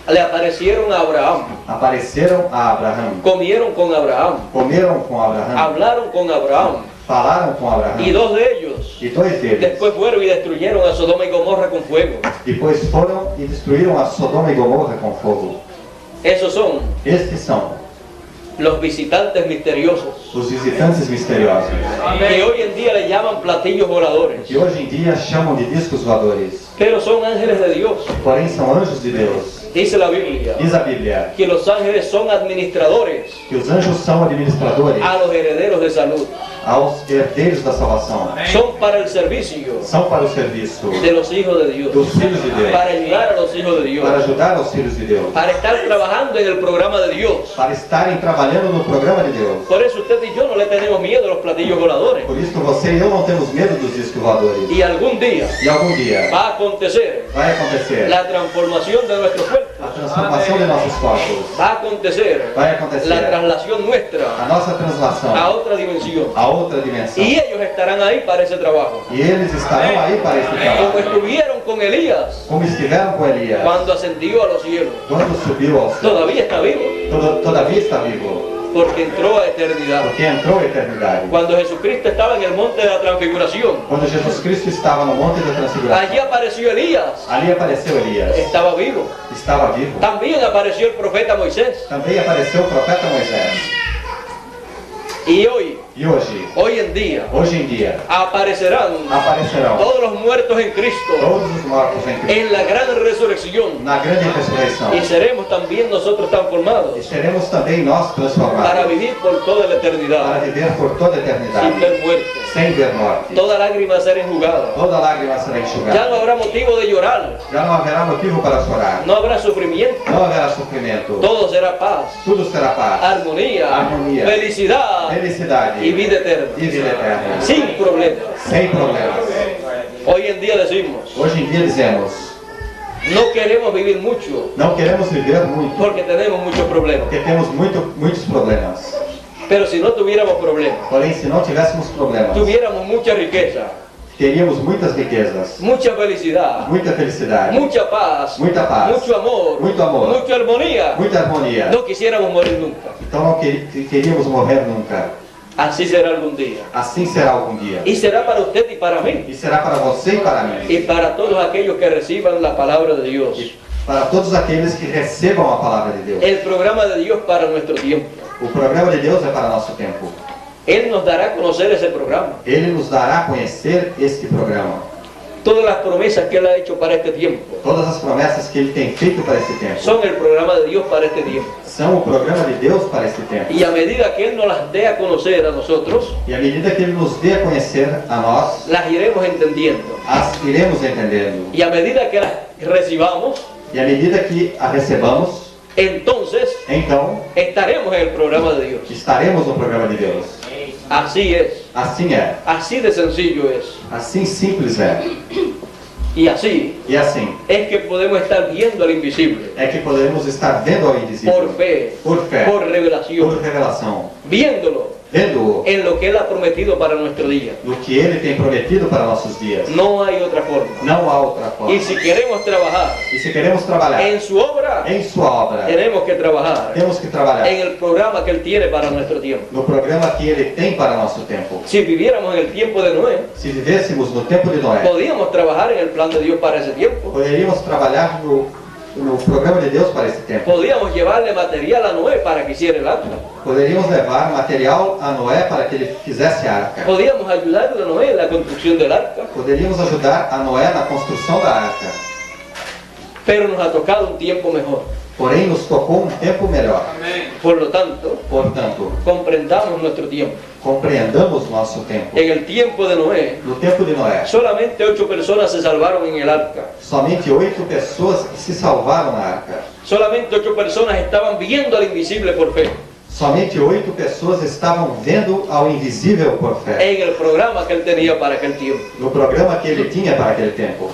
le aparecieron a Abraham, apareceram a Abraão, comieron con Abraham, comeram com Abraão, hablaron con Abraham. falaram com Abraão. Y dos de ellos E 2 deles después fueron y destruyeron a Sodoma y Gomorra con fuego. depois foram e destruíram a Sodoma e Gomorra com fogo. Esos son Estes são los visitantes misteriosos, os visitantes misteriosos, que hoy en día le llaman platillos voladores, que hoje em dia chamam de discos voadores, pero son ángeles de Dios. porém são anjos de Deus. Dice la Biblia Diz a Bíblia que los ángeles son administradores que os anjos são administradores a los herederos de salud. aos herdeiros da salvação. Son para el servicio São para o serviço de los hijos de Dios, dos filhos de Deus, para ayudar a los hijos de Dios, para ajudar aos filhos de Deus, para estar trabajando en el programa de Dios. para estarem trabalhando no programa de Deus. Por eso usted y yo no le tenemos miedo a los platillos voladores. Por isso você e eu não temos medo dos discos voadores. Y algún día E algum dia va a acontecer vai acontecer la transformación de nuestros a cuerpos. transformação de nossos corpos. Va a acontecer Vai la acontecer traslación a nuestra nossa translação a otra dimensión. a outra dimensão. Y ellos estarán ahí para ese trabajo. E eles estarão aí para esse Como trabalho. estuvieron con Elías Como estiveram com Elias, cuando ascendió a los cielos. quando subiu ao céu. Todavía está vivo, Todavia está vivo, porque entró a eternidad. porque entrou a eternidade. Cuando Jesucristo estaba en el monte de la transfiguración, Quando Jesus Cristo estava no Monte da Transfiguração, allí apareció Elías, ali apareceu Elias. estaba vivo. Estava vivo. También apareció el profeta Moisés. Também apareceu o profeta Moisés. Y hoy E hoy en día, hoje em dia, aparecerán aparecerão todos los muertos en Cristo todos os mortos em Cristo en la gran resurrección. na grande ressurreição. Y seremos también nosotros E transformados seremos também nós para transformados vivir por toda la para eternidad, viver por toda a sin eternidade, ver muerte. sem ver morte. Toda lágrima será enjugada. Toda lágrima será Ya no enxugada. habrá motivo de llorar, Já não haverá motivo para chorar. no habrá sufrimiento, Não haverá sofrimento. todo será paz, Tudo será paz, armonía, Armonía. felicidad felicidade y vida eterna, e vida eterna. sin problemas. Sem problemas. Hoy en día decimos, Hoje em dia dizemos, no queremos vivir mucho não queremos viver muito, porque tenemos muchos problemas. porque temos muitos problemas. Pero si no tuviéramos problemas, Porém, se não tivéssemos problemas, tuviéramos mucha riqueza, teríamos muitas riquezas, mucha felicidad, muita felicidade, mucha paz, muita paz, mucho amor, muito amor, mucha armonía, muita harmonia. no quisiéramos morir nunca. Então não queríamos morrer nunca. Así será algún día. Assim será algum dia. Y será para usted y para mí. E será para você e para mim. Y para todos aquellos que reciban la palabra de Dios. E para todos aqueles que recebam a palavra de Deus. El programa de Dios para nuestro tiempo. O programa de Deus é para nosso tempo. Él nos dará a conocer ese programa. Ele nos dará a conhecer este programa. Todas las promesas que Él ha hecho para este tiempo Todas as promessas que Ele tem feito para este tempo son el programa de Dios para este tiempo. são o programa de Deus para este tempo. Y a medida que Él nos las dé a conocer a nosotros, E à medida que Ele nos dê a conhecer a nós, las iremos entendiendo. as iremos entendendo. Y a medida que las recibamos, E à medida que a recebamos, entonces então estaremos en el programa de Dios. estaremos no programa de Deus. Así es. Assim é. Así de sencillo es. Assim simples é. Y así E assim es que podemos estar viendo al invisible. é que podemos estar vendo ao invisível. Por fe, Por fé. por revelación, Por revelação. viéndolo Vendo-o en lo que Él ha prometido para nuestro día. no que Ele tem prometido para nossos dias. No hay otra forma. Não há outra forma. Y si queremos trabajar E se queremos trabalhar en su obra, em Sua obra, tenemos que trabajar temos que trabalhar en el programa que Él tiene para nuestro tiempo. no programa que Ele tem para nosso tempo. Si viviéramos en el tiempo de Noé, Se vivêssemos no tempo de Noé, podíamos trabajar en el plan de Dios para ese tiempo. poderíamos trabalhar no programa de Deus para esse tempo. Podíamos llevarle material a Noé para que hiciera el arca. Poderíamos levar material a Noé para que ele fizesse a arca. Podíamos ayudarle a Noé en la construcción del arca. Poderíamos ajudar a Noé na construção da arca. Pero nos ha tocado un tiempo mejor. Porém, nos tocou um tempo melhor. Por lo tanto, Portanto, comprendamos nuestro tiempo. compreendamos nosso tempo. En el tiempo de Noé, No tempo de Noé, solamente 8 personas se salvaron en el arca. somente 8 pessoas se salvaram na arca. Solamente 8 personas estaban viendo al invisible por fe. Somente 8 pessoas estavam vendo ao invisível por fé. En el programa que Él tenía para aquel tiempo. No programa que ele tinha para aquele tempo.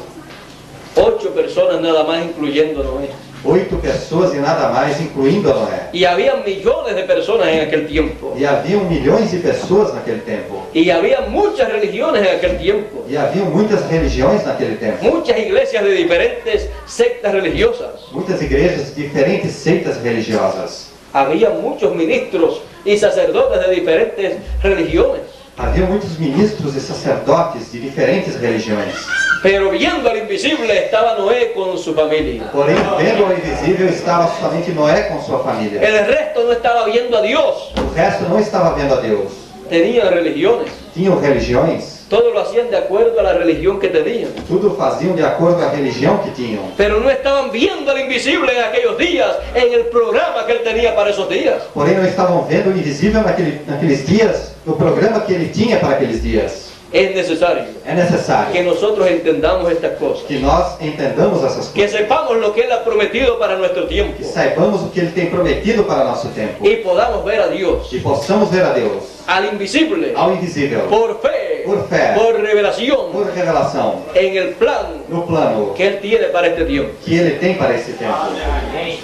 8 personas nada más, incluyendo a Noé. 8 pessoas e nada mais, incluindo a Noé. Y había millones de personas en aquel tiempo. E haviam milhões de pessoas naquele tempo. Y había muchas religiones en aquel tiempo. E haviam muitas religiões naquele tempo. Muchas iglesias de diferentes sectas religiosas. Muitas igrejas, diferentes seitas religiosas. Había muchos ministros y sacerdotes de diferentes religiones. Havia muitos ministros e sacerdotes de diferentes religiões. Pero viendo al invisible estaba Noé con su familia. Porém, vendo ao invisível estava somente Noé com sua família. El resto no estaba viendo a Dios. O resto não estava vendo a Deus. Tenían religiones. Tinham religiões, Todo lo hacían de acuerdo a la religión que tenían. tudo faziam de acordo com a religião que tinham. Pero no estaban viendo al invisible en aquellos días, en el programa que Él tenía para esos días. Porém, não estavam vendo o invisível naqueles dias, no programa que ele tinha para aqueles dias. Es necesario É necessário que nosotros entendamos estas cosas. que nós entendamos essas Que coisas, sepamos lo que Él ha prometido para nuestro tiempo. que saibamos o que ele tem prometido para nosso tempo Y podamos ver a Dios, e possamos ver a Deus, al invisible, ao invisível, por fe, por revelación, por revelação, en el plan no plano que Él tiene para este tiempo. que ele tem para esse tempo.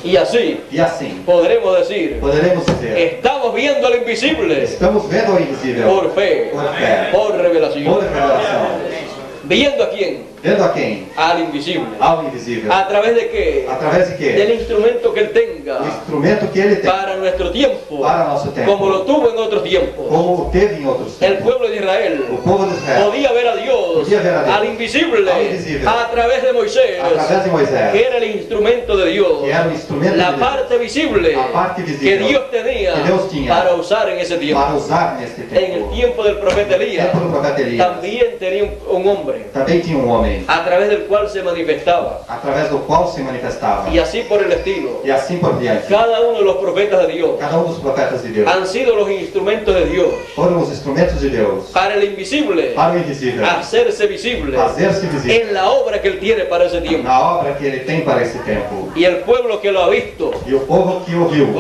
Y así E assim, podremos decir, poderemos dizer, estamos Estamos viendo al invisible Estamos vendo o invisível por fe, por revelación. por revelação. ¿Viendo a quién? Vendo a quem? Al invisible. Ao invisível. ¿A través de qué? Através de quê? Del instrumento que Él tenga O instrumento que ele tem para nuestro tiempo, para nosso tempo, como lo tuvo en otros tiempos. como teve em outros El tempos. pueblo de Israel O povo de Israel podía ver a Dios, Podía ver a Dios, al invisible, al invisible, a través de Moisés, através de Moisés, que era el instrumento de Dios, que era o instrumento la de Deus, parte visible a parte que visível Dios tenía que Deus tinha para usar en ese tiempo. para usar neste En el tempo. tiempo del profeta Elías, Tempo do profeta Elias. también tenía un hombre Também tinha um homem, a través del cual se manifestaba, através do qual se manifestava. y así por el estilo. E assim por diante. Cada uno de los profetas de Dios Cada dos profetas de Deus han sido los instrumentos de Dios foram os instrumentos de Deus para el invisible para o invisível, hacerse visible fazer-se visível en la obra que Él tiene para ese tiempo. na obra que ele tem para esse tempo. Y el pueblo que lo ha visto, E o povo que ouviu,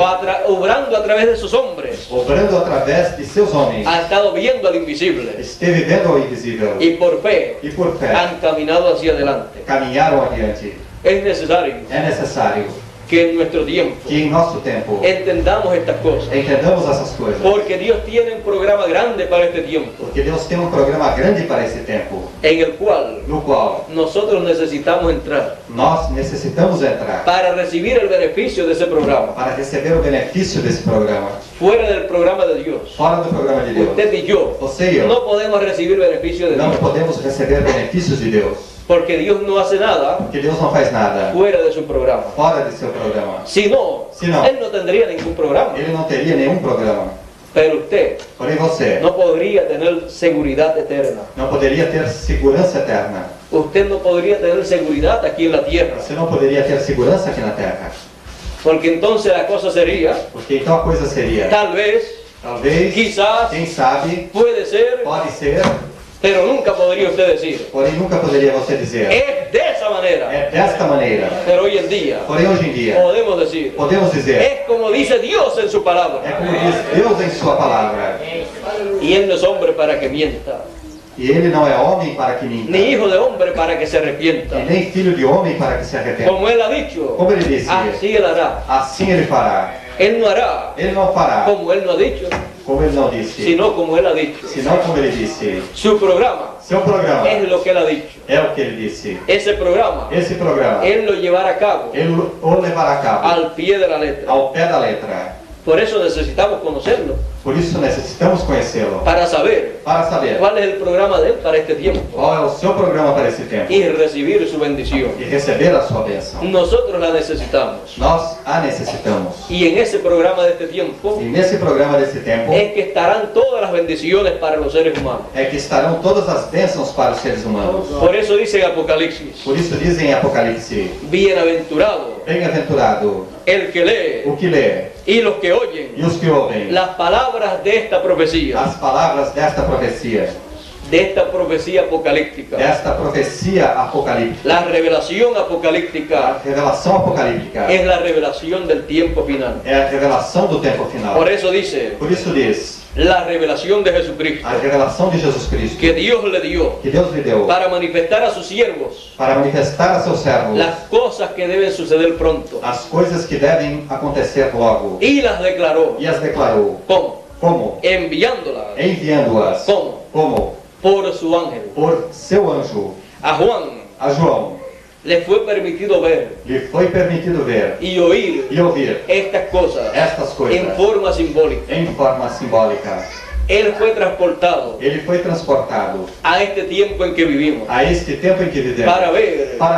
obrando a través de sus hombres, obrando através de seus homens, ha estado viendo al invisible esteve vendo ao invisível y por fe e por fé han caminado hacia adelante. caminharam adiante. Es necesario É necessário que en nuestro tiempo que em nosso tempo entendamos estas cosas, entendamos essas coisas, porque Dios tiene un programa grande para este tiempo, porque Deus tem um programa grande para esse tempo, en el cual no qual nosotros necesitamos entrar nós necessitamos entrar para recibir el beneficio de ese programa, para receber o benefício desse programa. fuera del programa de Dios. Fora do programa de Deus, Usted y yo você e eu no podemos recibir beneficio de não Dios, podemos receber benefícios de Deus, porque Dios no hace nada porque Deus não faz nada fuera de su programa. fora de seu programa. Si no, Si no, Él no tendría ningún programa. Ele não teria nenhum programa. Pero usted Porém você no podría tener seguridad eterna. não poderia ter segurança eterna. Usted no podría tener seguridad aquí en la tierra. Você não poderia ter segurança aqui na Terra. Porque entonces la cosa sería, Porque então a coisa seria, tal vez, talvez, quizás, quem sabe, puede ser, pode ser, pero nunca podría usted decir. porém nunca poderia você dizer. Es de esa manera. É desta maneira. Pero hoy en día Porém hoje em dia, podemos decir, podemos dizer, es como dice Dios en su é palabra. como diz Deus em sua palavra. Y Él no es hombre para que mienta, E ele não é homem para que minta, ni hijo de hombre para que se arrepienta. e nem filho de homem para que se arrependa. Como Él ha dicho, Como ele disse, así Él hará. assim ele fará. Él no hará Ele não fará como Él no ha dicho, como ele não disse, sino como Él ha dicho. senão como ele disse. Su programa Seu programa es lo que Él ha dicho. é o que ele disse. Ese programa, Esse programa, Él lo llevará a cabo ele o levará a cabo al pie de la letra. ao pé da letra. Por eso necesitamos conocerlo, Por isso necessitamos conhecê-lo, para saber para saber cuál es el programa de Él para este tiempo qual é o seu programa para esse tempo y recibir su bendición. e receber a sua bênção. Nosotros la necesitamos. Nós a necessitamos. Y en ese programa de este tiempo E nesse programa desse tempo es que estarán todas las bendiciones para los seres humanos. é que estarão todas as bênçãos para os seres humanos. Por eso dice en Apocalipsis, Por isso dizem em Apocalipse, bienaventurado bem-aventurado el que lee o que lê y los que oyen e os que ouvem las palabras de esta profecía as palavras desta profecia apocalíptica. desta profecia apocalíptica. La revelación A apocalíptica revelação apocalíptica es la revelación del tiempo final. é a revelação do tempo final. Por eso dice, Por isso diz, la revelación de Jesucristo a revelação de Jesus Cristo, que Dios le dio que Deus lhe deu para manifestar a sus siervos para manifestar a seus servos las cosas que deben suceder pronto. as coisas que devem acontecer logo. Y las declaró. E as declarou. ¿Cómo? Como? Enviándolas. Enviando-as. ¿Cómo? Como? Por su ángel. Por seu anjo. A Juan A João le fue permitido ver lhe foi permitido ver y oír e ouvir estas cosas estas coisas en forma simbólica. em forma simbólica. Él fue transportado Ele foi transportado a este tiempo en que vivimos a este tempo em que vivemos para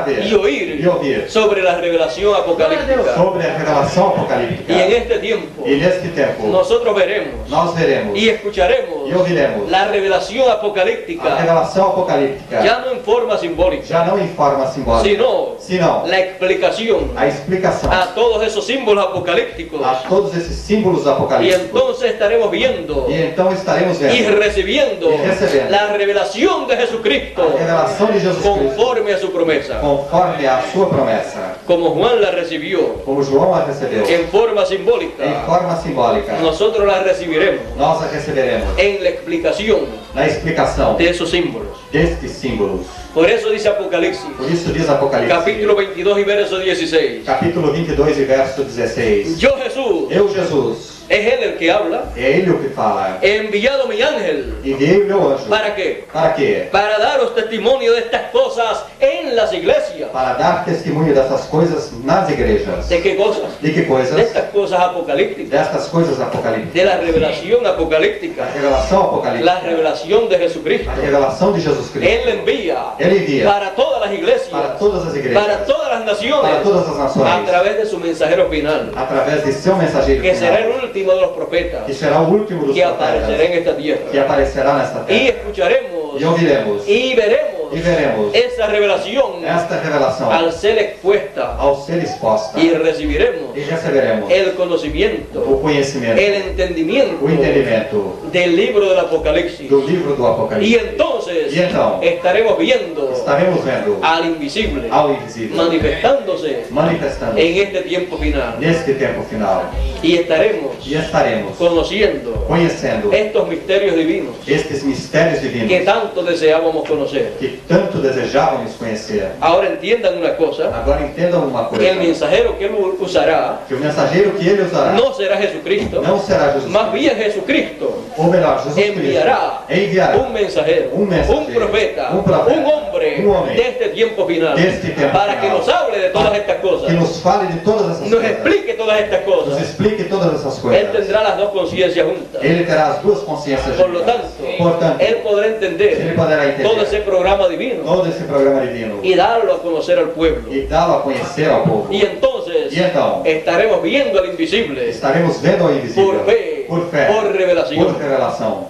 ver y oír sobre la revelación apocalíptica. sobre a revelação apocalíptica. Y en este tiempo E neste tempo nosotros veremos nós veremos y escucharemos e ouviremos la revelación a apocalíptica revelação apocalíptica, ya no en forma simbólica, já não em forma simbólica, sino senão la explicación a explicação a todos esos símbolos apocalípticos. a todos esses símbolos Y apocalípticos. entonces estaremos viendo E então estaremos y vendo recibiendo Y recibiendo la revelación de a Jesucristo revelação de Jesus Cristo conforme a su promesa, conforme a sua promessa, como Juan la recibió como João a recebeu, en forma em simbólica. forma simbólica. Nosotros la recibiremos Nós a receberemos en la explicación na explicação de esos símbolos. destes símbolos. Por eso dice Apocalipsis, Por isso diz Apocalipse, capítulo 22 y verso 16. capítulo 22 e verso 16. Yo Jesús Eu, Jesus, Es Él el que habla. É Ele o que fala. He enviado mi ángel. Enviei o meu anjo. ¿Para qué? Para quê? Para daros testimonio de estas cosas en las iglesias. Para dar testemunho dessas coisas nas igrejas. ¿De qué cosas? De que De coisas? estas cosas apocalípticas. Destas coisas apocalípticas. De la revelación A apocalíptica. revelação apocalíptica. La revelación de Jesucristo. A revelação de Jesus Cristo. Él envía Ele envia para todas las iglesias, para todas as igrejas, para todas las para naciones, todas as a nações, través de su mensajero final, através de seu mensageiro que será final, el último de los profetas que será o último dos que aparecerá en profetas, esta que tierra. aparecerá nesta Y terra. escucharemos E ouviremos y veremos e veremos esa revelación esta revelação al ser expuesta ao ser exposta y recibiremos e receberemos el o conocimiento, conhecimento, el entendimiento o entendimento del libro del Apocalipsis. do livro do Y Apocalipse. entonces Y então, estaremos viendo estaremos vendo al invisible ao invisível manifestándose manifestando en este tiempo final. neste tempo final. Y estaremos E estaremos conociendo conhecendo estos misterios divinos estes mistérios que divinos tanto deseábamos conocer. que tanto desejávamos conhecer. Ahora entiendan una cosa, Agora entendam uma que el coisa, mensajero que él usará que o mensageiro que ele usará no será Jesucristo, não será Jesus más Cristo, bien Jesucristo ou melhor, Jesus Cristo enviará enviará un mensajero, un mensajero, un profeta, un profeta, un hombre un hombre de este tiempo final, de este tiempo para que final, nos hable de todas estas que cosas, nos fale de todas essas nos coisas, explique todas estas nos cosas. explique todas essas Él coisas. tendrá las dos conciencias juntas. Ele terá as duas consciências Por lo juntas. tanto, Portanto, él podrá ele entender poderá entender todo ese programa divino todo esse programa divino y darlo a conocer al pueblo. e dá-lo a conhecer ao povo. Y entonces E então, estaremos viendo al invisible, estaremos vendo ao invisível, por fé, por revelación. por revelação,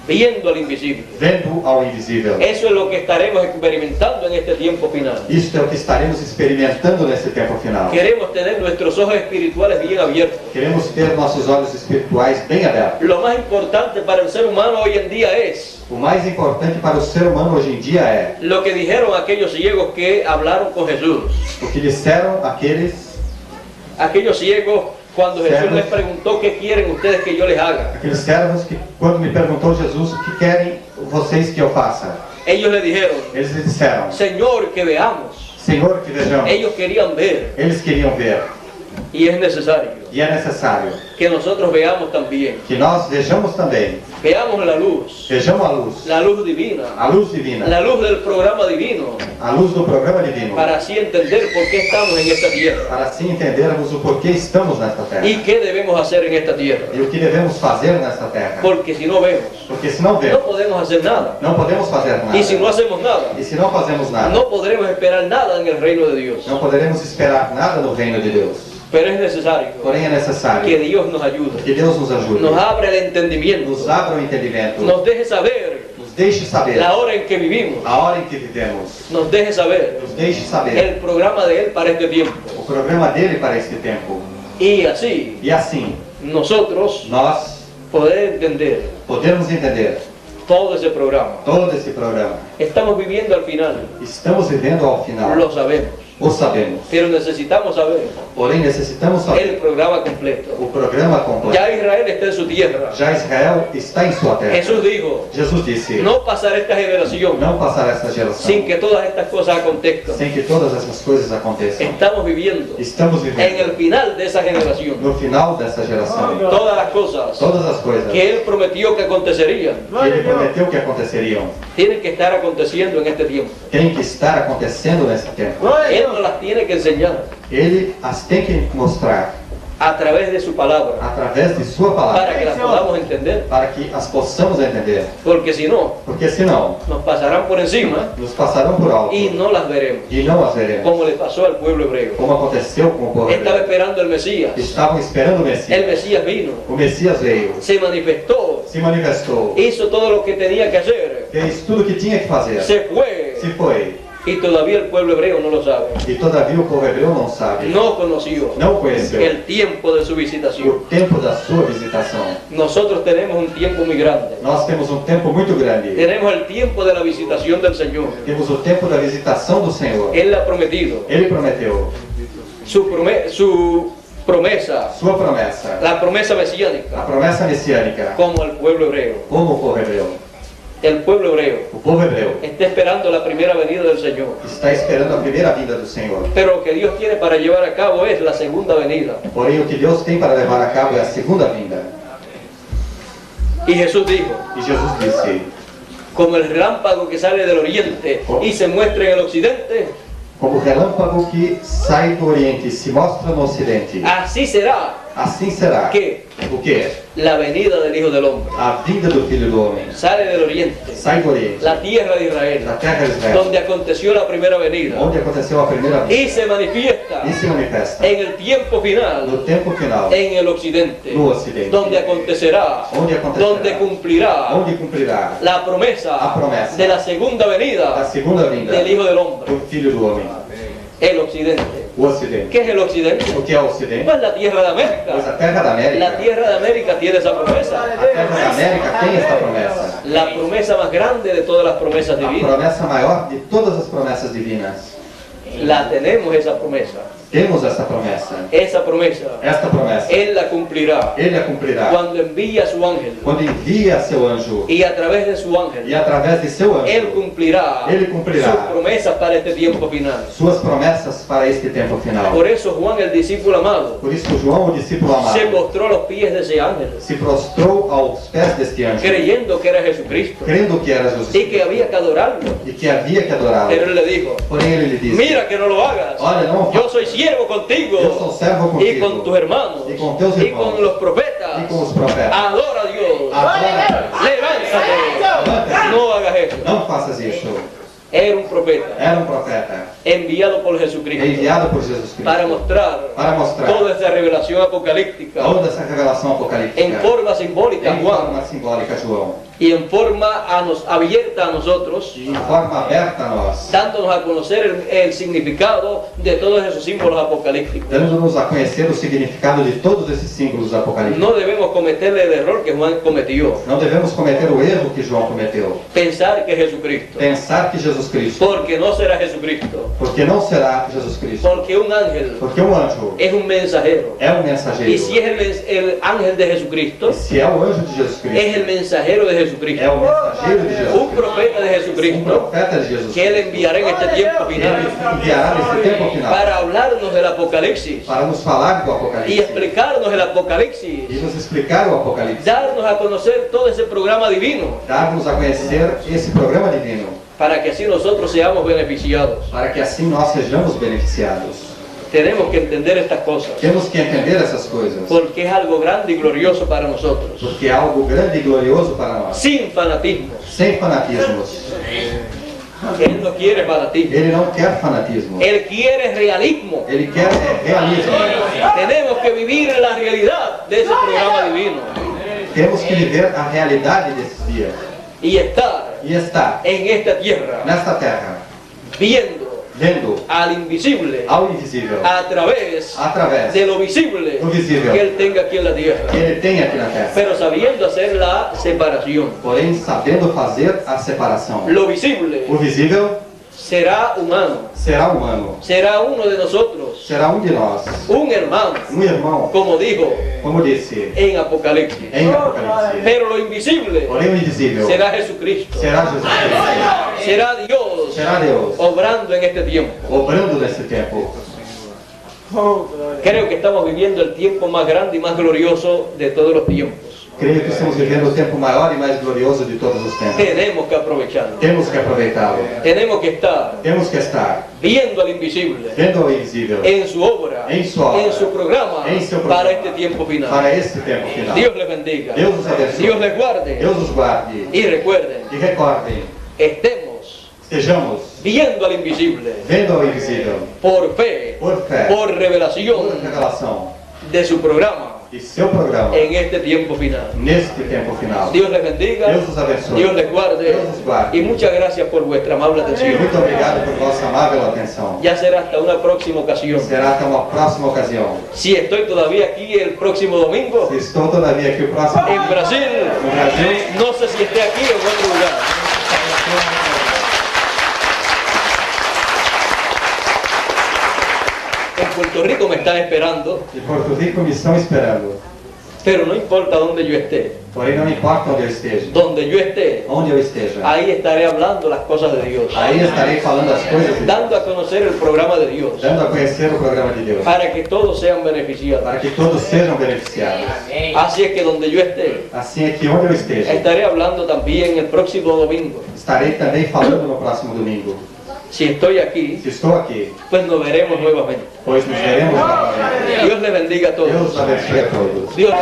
viendo al invisible. vendo ao invisível. Eso es lo que estaremos experimentando en este tiempo final. Isto é o que estaremos experimentando nesse tempo final. Queremos tener nuestros ojos espirituales bien abiertos. Queremos ter nossos olhos espirituais bem abertos. Lo más importante para el ser humano hoy en día es O mais importante para o ser humano hoje em dia é lo que dijeron aquellos ciegos que hablaron con Jesús. o que disseram Aquellos ciegos cuando Jesús Servos. les preguntó qué quieren ustedes que yo les haga. aqueles servos que, quando me perguntou Jesus, o que querem vocês que eu faça? Ellos le dijeron, Eles lhe disseram, Señor, que veamos. Senhor, que vejamos. Ellos querían ver Eles queriam ver. y es necesario E é necessário que nosotros veamos también. que nós vejamos também, Veamos la luz vejamos divina, a luz divina, la luz del programa divino, a luz do programa divino, para así entender por qué estamos en esta tierra para assim entendermos o porquê estamos nesta terra y qué debemos hacer en esta tierra. e o que devemos fazer nesta terra. Porque si no vemos, Porque se não no vemos, podemos hacer nada. não podemos fazer nada. Y si no hacemos nada, E se não fazemos nada, no podremos esperar nada en el reino de Dios. não poderemos esperar nada no reino de Deus. Pero es necesario Porém é necessário que Dios nos ayude, que Deus nos ajude, nos abra el entendimiento, nos abra o entendimento, nos deje saber nos deixe saber la hora en que vivimos, a hora em que vivemos, nos deje saber nos deixe saber el programa de Él para este tiempo. o programa dele para este tempo. Y así E assim, nosotros nós poder entender podemos entender todo ese programa. todo esse programa. Estamos viviendo al final, Estamos vivendo ao final, lo sabemos, o sabemos. pero necesitamos saber Porém, necessitamos el saber programa completo. o programa completo. Ya Israel está en su tierra. Já Israel está em sua terra. Jesús dijo, Jesus disse, no pasará esta generación não passará esta geração sin que todas estas cosas acontezcan. sem que todas essas coisas aconteçam. Estamos viviendo Estamos en el vivendo final de esa generación no final dessa geração. todas las cosas Todas as coisas que Él prometió que acontecerían que ele prometeu que aconteceriam tienen que estar aconteciendo en este tiempo. têm que estar acontecendo nesse tempo. Él nos las tiene que enseñar Ele as tem que mostrar a través de su palabra através de sua para que palavra, las podamos entender, para que as possamos entender. porque si no, Porque senão nos pasarán por encima nos passarão por alto y no las veremos, e não as veremos. como le pasó al pueblo hebreo. Como aconteceu com o povo Estaba hebreu. esperando el Mesías, Estavam esperando o el Messias. Mesías vino, O Messias veio, se manifestó, se manifestou, hizo todo lo que tenía que hacer, fez tudo o que tinha que fazer, se fue, se foi. y todavía el pueblo hebreo no lo sabe, E todavia o povo hebreu não sabe, no conoció não conheceu el tiempo de su visitación. o tempo da sua visitação. Nosotros tenemos un tiempo muy grande. Nós temos um tempo muito grande. Tenemos el tiempo de la visitación del Señor. Temos o tempo da visitação do Senhor. Él ha prometido Ele prometeu su promesa, sua promessa, la promesa a mesiánica, promessa messiânica, como al pueblo hebreo. como o povo hebreu. El pueblo hebreo O povo hebreu está esperando la primera venida del Señor. está esperando a primeira vinda do Senhor. Pero lo que Dios tiene para llevar a cabo es la segunda venida. Porém, o que Deus tem para levar a cabo é a segunda vinda. Y Jesús dijo, E Jesus disse, como el relámpago que sale del oriente y se muestra en el occidente, como o relâmpago que sai do Oriente e se mostra no Ocidente, así será assim será. que O que é? la venida del Hijo del Hombre. A vinda do Filho do Homem. Sale del oriente, Sai do Oriente, la tierra de Israel, da terra de Israel, donde aconteció la primera venida, onde aconteceu a primeira vinda, y se manifiesta e se manifesta en el tiempo final, no tempo final, en el occidente, no Ocidente, donde acontecerá, onde acontecerá, donde cumplirá onde cumprirá la promesa de la segunda a venida segunda vinda del Hijo del Hombre. do Filho do Homem. El occidente. O Ocidente. ¿Qué es el occidente? O que é o Ocidente? Pues la tierra de Pois América. a terra da América. La tierra de América tiene esa promesa. A terra da América tem esta promessa. La promesa más grande de todas las promesas A divinas. promessa maior de todas as promessas divinas. La tenemos esa promesa. Temos essa promessa. Esa promesa, Esta promessa. Él la cumplirá Ele a cumprirá cuando envía a su ángel. quando envia seu anjo. Y a través de su E ángel, através de seu Él anjo, cumplirá Él cumplirá sus promesas para este tiempo final. suas promessas para este tempo final. Por eso Juan, el discípulo amado, Por isso João, o discípulo se amado, postró a los pies de ese ángel, se prostrou aos pés deste anjo, creyendo que era Jesucristo crendo que era Jesus y que había que adorarlo. e que havia que adorá-lo. Pero Él le dijo, Porém ele lhe disse, mira que no lo hagas. Olha, não Yo soy siervo contigo eu sou servo y contigo con tus hermanos e com teus y irmãos con los profetas. e com os profetas. Adora a Dios. Adora. Levántate. No hagas eso. Não faças isso. Era un profeta Era um profeta enviado por Jesucristo enviado por Jesus Cristo para mostrar toda esa revelación apocalíptica toda essa revelação apocalíptica en forma simbólica, em Juan, forma simbólica, João, y en forma abierta a nosotros, e em forma aberta a nós, dándonos a conocer el significado de todos esos símbolos apocalípticos. dando-nos a conhecer o significado de todos esses símbolos apocalípticos. No debemos cometerle el error que Juan cometió, Não devemos cometer o erro que João cometeu, pensar que es Jesucristo, pensar que Jesus Cristo, porque no será Jesucristo, porque não será Jesus Cristo, porque un ángel porque um anjo es un mensajero, é um mensageiro, y si es el ángel de Jesucristo, e se é o anjo de Jesus es Cristo, el mensajero de é Jesucristo, o mensageiro de Jesus un Cristo, profeta de um Jesucristo, profeta de Jesus que Él Cristo, enviará en este tiempo ele final enviará nesse tempo final para hablarnos del Apocalipsis para nos falar do y Apocalipse explicarnos el Apocalipsis, e nos explicar o Apocalipse, darnos a conocer todo ese programa divino, dar-nos a conhecer esse programa divino, para que así nosotros seamos beneficiados. para que assim nós sejamos beneficiados. Tenemos que entender estas cosas, Temos que entender essas coisas, porque es algo grande y glorioso para nosotros, porque é algo grande e glorioso para nós, sin fanatismos. sem fanatismos. Él no quiere fanatismo, Ele não quer fanatismo, Él quiere realismo. ele quer realismo. Tenemos que vivir la realidad de ese programa divino Temos que viver a realidade desses dias y estar e estar en esta tierra nesta terra, viendo vendo al invisible ao invisível a través através de lo visible do visível que Él tenga aquí en la que tierra, ele tem aqui na terra, pero sabiendo hacer la separación. porém sabendo fazer a separação. Lo visible O visível será humano, será humano, será uno de nosotros, será um de nós, un hermano, um irmão, como dijo como disse en Apocalipsis. em Apocalipse. Pero lo invisible Porém o invisível será Jesucristo, será Jesus Cristo, será Dios será Deus, obrando en este tiempo. obrando nesse tempo. Creo que estamos viviendo el tiempo más grande y más glorioso de todos los tiempos. Creio que estamos vivendo o tempo maior e mais glorioso de todos os tempos. Tenemos que aprovecharlo. Temos que aproveitá-lo. Tenemos que estar Temos que estar viendo al invisible vendo o invisível en su obra, En su obra, en su programa, en su programa, para este tiempo final. para este tempo final. Dios les bendiga. Deus os abençoe. Dios les guarde. Deus os guarde. Y recuerden, E recordem, estemos estejamos viendo al invisible vendo ao invisível por fe, por fé, por por revelación revelação de su programa e seu programa en este tiempo final. neste tempo final. Dios les bendiga, Deus os abençoe. Dios les guarde Deus os guarde. y muchas gracias por vuestra amable E atención. muito obrigado por vossa amável atenção. Ya será hasta una próxima ocasión. Será até uma próxima ocasião. Si estoy todavía aquí el próximo domingo Estou todavia aqui o próximo en Brasil, no Brasil. no sé si esté aquí o en otro lugar. En Puerto Rico me están esperando, De Porto Rico me estão esperando. pero no importa dónde yo esté. Porém, não importa onde eu esteja, donde yo esté, onde eu esteja, ahí estaré hablando las cosas de Dios, aí estarei falando as coisas de Deus, dando a conocer el programa de Dios, dando a conhecer o programa de Deus, para que todos sean beneficiados. para que todos sejam beneficiados. Así es que donde yo esté, Assim é que onde eu esteja, estaré hablando también el próximo domingo. estarei também falando no próximo domingo. Si estoy aquí, Se estou aqui, pues nos veremos nuevamente. pois nos veremos novamente. Dios les bendiga a todos. Deus abençoe a todos. Dios.